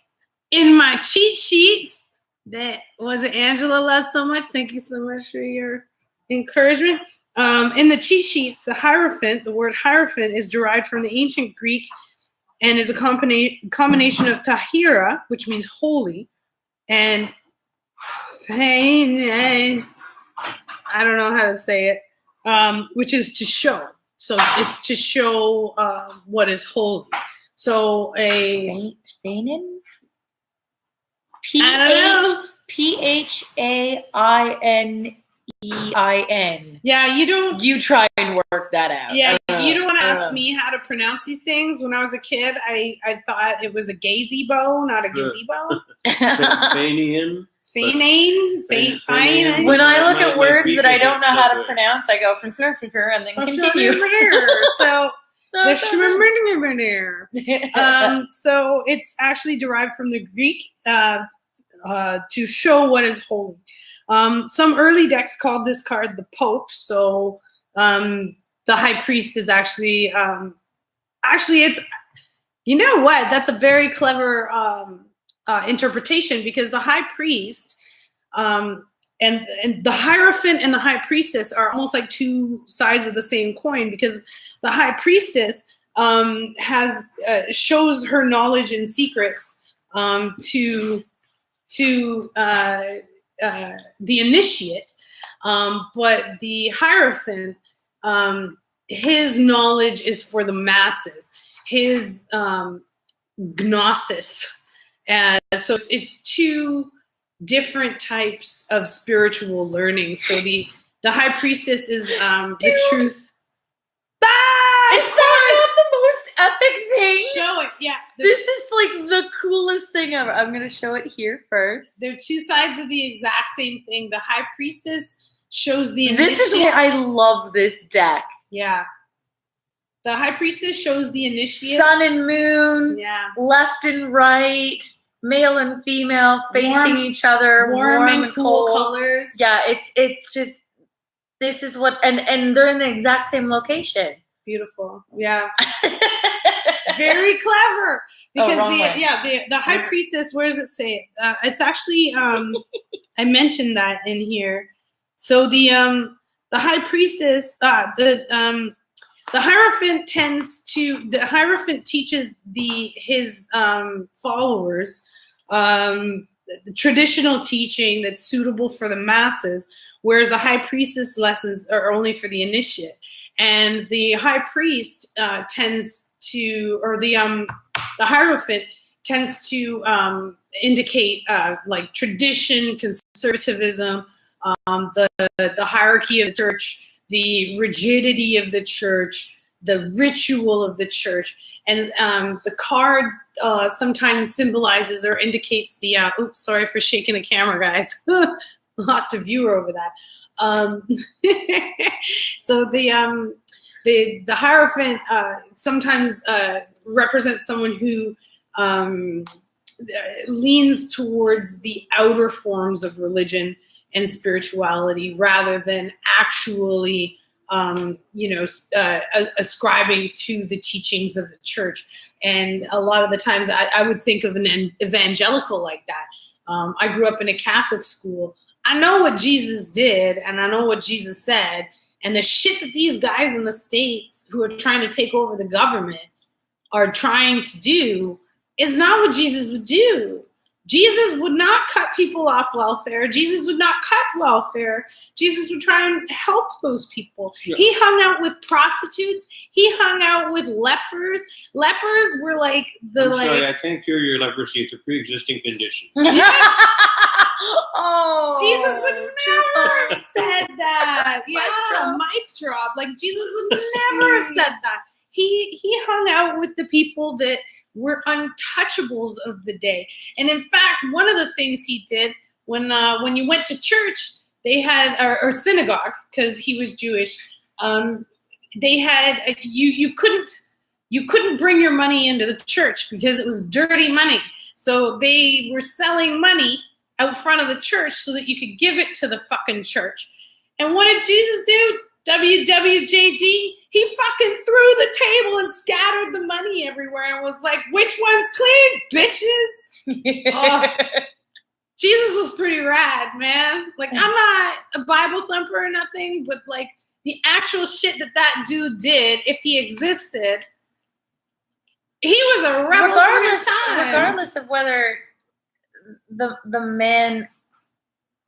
in my cheat sheets, that was it Angela loves so much. Thank you so much for your encouragement. In the cheat sheets, the Hierophant, the word Hierophant, is derived from the ancient Greek and is a combination of tahira, which means holy, and I don't know how to say it, which is to show. So it's to show what is holy. So a Phainin? P-H-A-I-N-E-I-N. Yeah, you don't. You try and work that out. Yeah, you don't want to ask me how to pronounce these things. When I was a kid, I thought it was a gazebo, not a gazebo. Fanian. Fane. When I look at My words that I don't know how to separate. pronounce, I go from fleur and then continue. So the so it's actually derived from the Greek to show what is holy. Some early decks called this card the Pope. So the High Priest is actually it's, you know what? That's a very clever interpretation, because the High Priest and the Hierophant and the High Priestess are almost like two sides of the same coin, because the High Priestess has shows her knowledge and secrets to the initiate, but the Hierophant, his knowledge is for the masses, his gnosis. So it's two different types of spiritual learning. So the High Priestess is the truth. Is that not the most epic thing? Show it, yeah. This is like the coolest thing ever. I'm gonna show it here first. They're two sides of the exact same thing. The High Priestess shows the initiate. This is why I love this deck. Yeah. The High Priestess shows the initiates. Sun and moon, Yeah. left and right, male and female facing each other, Warm and cool cold colors. Yeah, it's just, this is what, and they're in the exact same location. Beautiful. Yeah. Very clever. Because the High Priestess, where does it say? It's actually I mentioned that in here. So the High Priestess, the Hierophant teaches his followers the traditional teaching that's suitable for the masses, whereas the High Priestess lessons are only for the initiate. And the High Priest tends to, or the Hierophant tends to indicate like tradition, conservatism, the hierarchy of the church, the rigidity of the church, the ritual of the church. And the card sometimes symbolizes or indicates the, oops, sorry for shaking the camera, guys. Lost a viewer over that. So the Hierophant sometimes represents someone who leans towards the outer forms of religion and spirituality rather than actually, ascribing to the teachings of the church. And a lot of the times I would think of an evangelical like that. I grew up in a Catholic school. I know what Jesus did and I know what Jesus said. And the shit that these guys in the States who are trying to take over the government are trying to do is not what Jesus would do. Jesus would not cut people off welfare. Jesus would not cut welfare. Jesus would try and help those people. Yeah. He hung out with prostitutes. He hung out with lepers. Lepers were like the I'm sorry, I can't cure your leprosy. It's a pre-existing condition. Oh, Jesus would never have said that. Yeah, mic drop. Like Jesus would never have said that. He hung out with the people that were untouchables of the day. And in fact, one of the things he did when you went to church, they had or synagogue because he was Jewish. They had you couldn't bring your money into the church because it was dirty money. So they were selling money out front of the church so that you could give it to the fucking church. And what did Jesus do? WWJD, he fucking threw the table and scattered the money everywhere and was like, which one's clean, bitches? Oh, Jesus was pretty rad, man. Like, I'm not a Bible thumper or nothing, but like the actual shit that dude did, if he existed, he was a rebel for his time. Regardless of whether the man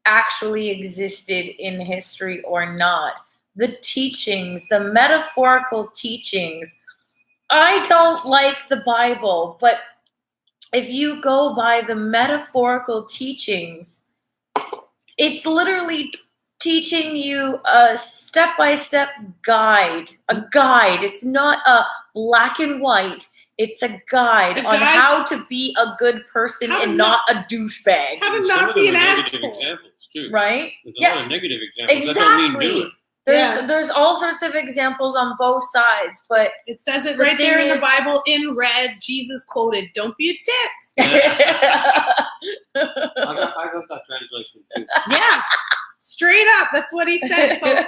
actually existed in history or not, the teachings, the metaphorical teachings, I don't like the Bible, but if you go by the metaphorical teachings, it's literally teaching you a step-by-step guide, a guide. It's not a black and white. It's a guide on how to be a good person and not a douchebag. How to not be an asshole. Examples too. Right? There's a lot of negative examples. Exactly. That don't mean do it. There's all sorts of examples on both sides, but it says it right there in the Bible in red. Jesus quoted, "Don't be a dick." I got that translation too. Yeah, straight up. That's what he said. So,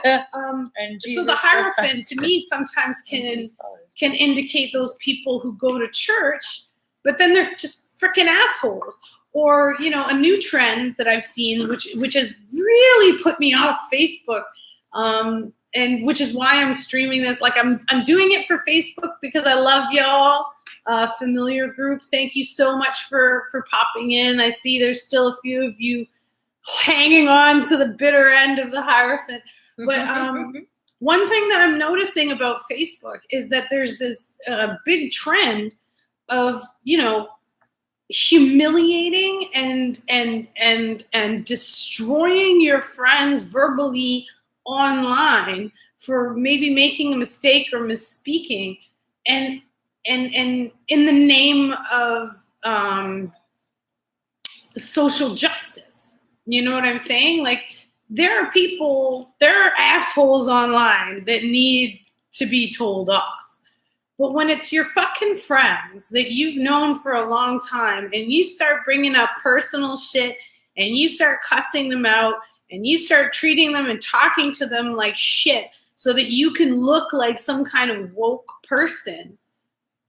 so the Hierophant to me sometimes can indicate those people who go to church, but then they're just freaking assholes. Or a new trend that I've seen, which has really put me off Facebook. And which is why I'm streaming this. Like I'm doing it for Facebook because I love y'all. Familiar group, thank you so much for popping in. I see there's still a few of you hanging on to the bitter end of the Hierophant. But one thing that I'm noticing about Facebook is that there's this big trend of humiliating and destroying your friends verbally online for maybe making a mistake or misspeaking, and in the name of social justice. You know what I'm saying? Like there are assholes online that need to be told off. But when it's your fucking friends that you've known for a long time and you start bringing up personal shit and you start cussing them out and you start treating them and talking to them like shit so that you can look like some kind of woke person,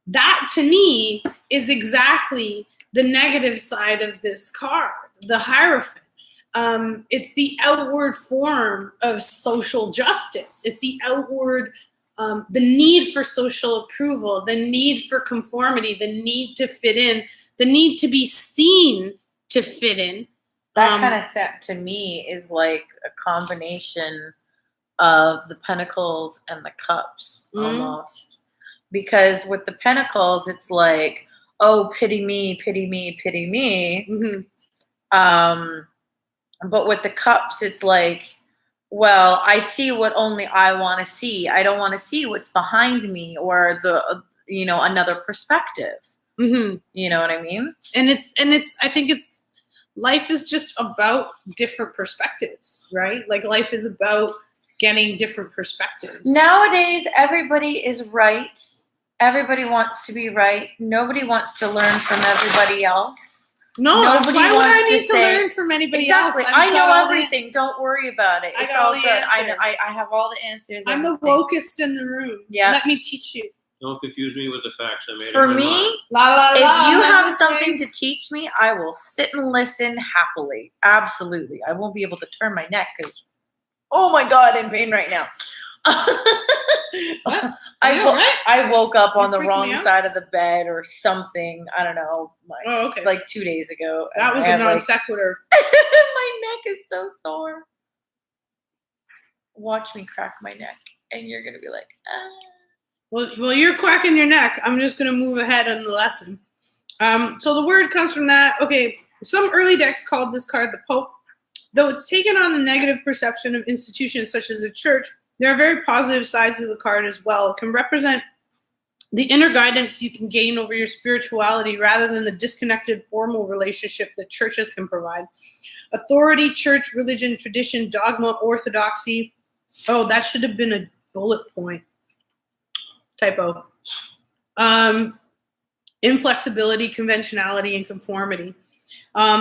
that to me is exactly the negative side of this card, the Hierophant. It's the outward form of social justice. It's the outward, the need for social approval, the need for conformity, the need to fit in, the need to be seen to fit in. That kind of set to me is like a combination of the Pentacles and the Cups almost. Because with the Pentacles, it's like, oh, pity me, pity me, pity me. But with the Cups, it's like, well, I see what only I want to see. I don't want to see what's behind me or another perspective. Mm-hmm. You know what I mean? And it's I think it's life is just about different perspectives, right? Like life is about getting different perspectives. Nowadays, everybody is right. Everybody wants to be right. Nobody wants to learn from everybody else. No, Nobody why would I wants to need to say- learn from anybody Exactly. else? I know everything. Don't worry about it. I It's got all all the good. I answers. know. I have all the answers. I'm the everything. wokest in the room. Yeah. Let me teach you. Don't confuse me with the facts. I made For up my me, mind. La la la. if you I'm have listening. something to teach me, I will sit and listen happily. Absolutely. I won't be able to turn my neck because, oh my God, in pain right now. What? Are you all right? I woke up on You the freaked wrong me out? side of the bed or something. I don't know. Oh, okay. Like 2 days ago. That and was I a have, non sequitur. my neck is so sore. Watch me crack my neck, and you're gonna be like, ah. Well, you're quacking your neck. I'm just going to move ahead on the lesson. So the word comes from that. Okay, some early decks called this card the Pope. Though it's taken on a negative perception of institutions such as a church, there are very positive sides of the card as well. It can represent the inner guidance you can gain over your spirituality rather than the disconnected formal relationship that churches can provide. Authority, church, religion, tradition, dogma, orthodoxy. Oh, that should have been a bullet point. Typo. Inflexibility, conventionality, and conformity.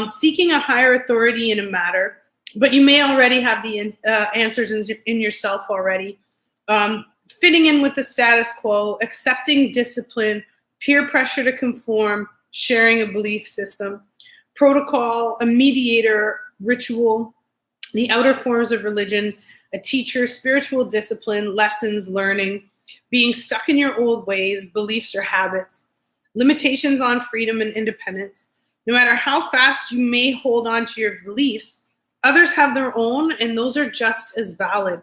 Seeking a higher authority in a matter, but you may already have the answers in yourself already. Fitting in with the status quo, accepting discipline, peer pressure to conform, sharing a belief system, protocol, a mediator, ritual, the outer forms of religion, a teacher, spiritual discipline, lessons, learning, being stuck in your old ways, beliefs or habits, limitations on freedom and independence. No matter how fast you may hold on to your beliefs, others have their own, and those are just as valid.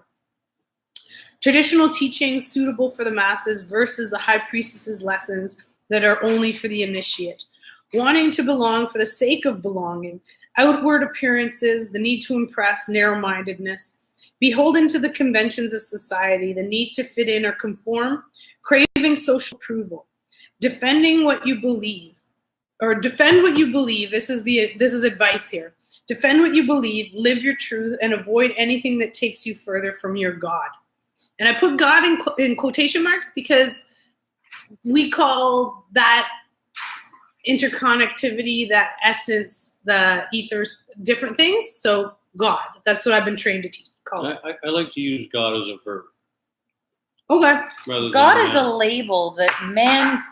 Traditional teachings suitable for the masses versus the high priestess's lessons that are only for the initiate. Wanting to belong for the sake of belonging, outward appearances, the need to impress, narrow-mindedness, beholden to the conventions of society, the need to fit in or conform, craving social approval, defending what you believe, or defend what you believe. This is advice here. Defend what you believe, live your truth, and avoid anything that takes you further from your God. And I put God in quotation marks because we call that interconnectivity, that essence, the ethers, different things. So God, that's what I've been trained to call it. I like to use God as a verb. Okay. Rather God than is a label that man.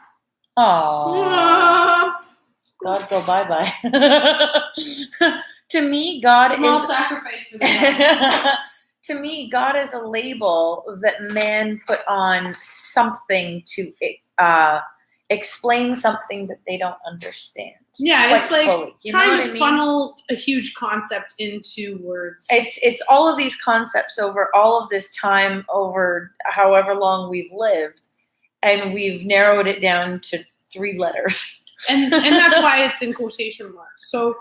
Oh, God, go bye. To me, God Small is sacrifice to the to me, God is a label that man put on something to explain something that they don't understand. Yeah, it's like fully. trying to funnel a huge concept into words. It's all of these concepts over all of this time, over however long we've lived, and we've narrowed it down to 3 letters. And that's why it's in quotation marks. So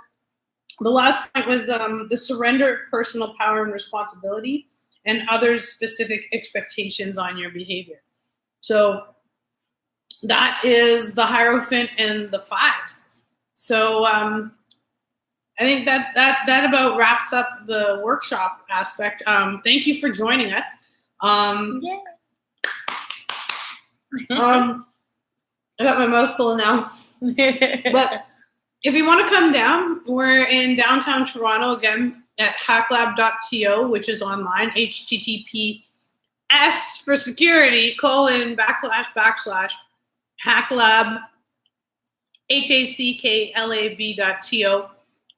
the last point was the surrender of personal power and responsibility and others' specific expectations on your behavior. So that is the Hierophant and the 5s. So I think that about wraps up the workshop aspect. Thank you for joining us. Yeah. I got my mouth full now. But if you want to come down, we're in downtown Toronto again at hacklab.to, which is online, https for security, / hacklab, hacklab.to.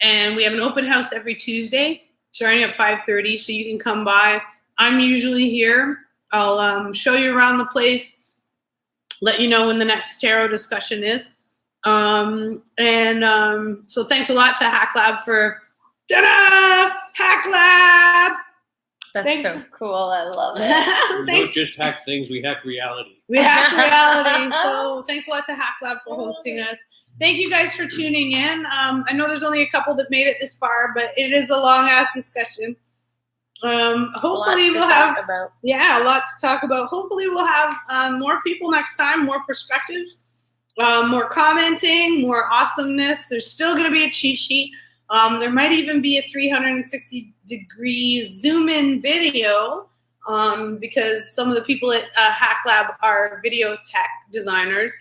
And we have an open house every Tuesday, starting at 5:30, so you can come by. I'm usually here. I'll show you around the place, let you know when the next tarot discussion is. So thanks a lot to HackLab for HackLab. That's so cool. I love it. We don't just hack things, we hack reality. We hack reality. So thanks a lot to HackLab for hosting us. Thank you guys for tuning in. I know there's only a couple that made it this far, but it is a long ass discussion. Hopefully we'll have a lot to talk about. Hopefully we'll have more people next time, more perspectives, more commenting, more awesomeness. There's still going to be a cheat sheet. There might even be a 360-degree zoom-in video because some of the people at Hack Lab are video tech designers.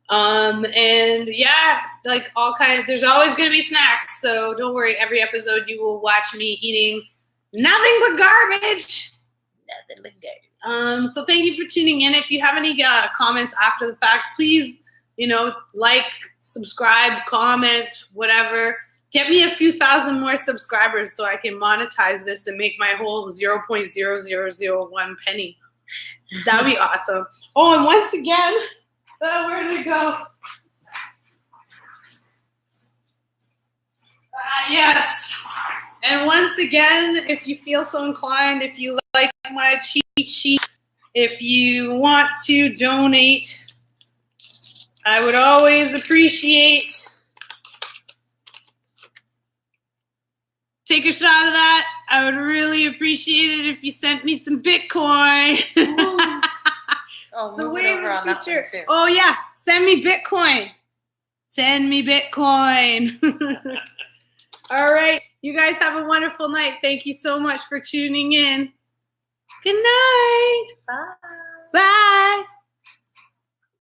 And yeah, like all kinds. There's always going to be snacks, so don't worry. Every episode you will watch me eating nothing but garbage. Nothing but garbage. So thank you for tuning in. If you have any comments after the fact, please, like, subscribe, comment, whatever. Get me a few thousand more subscribers so I can monetize this and make my whole 0.0001 penny. That'd be awesome. Oh, and once again, where did it go? Yes. And once again, if you feel so inclined, if you like my cheat sheet, if you want to donate, I would always appreciate. Take a shot of that. I would really appreciate it if you sent me some Bitcoin. Oh, move it over on that one too. Oh yeah, send me Bitcoin. Send me Bitcoin. All right, you guys have a wonderful night. Thank you so much for tuning in. Good night. Bye. Bye.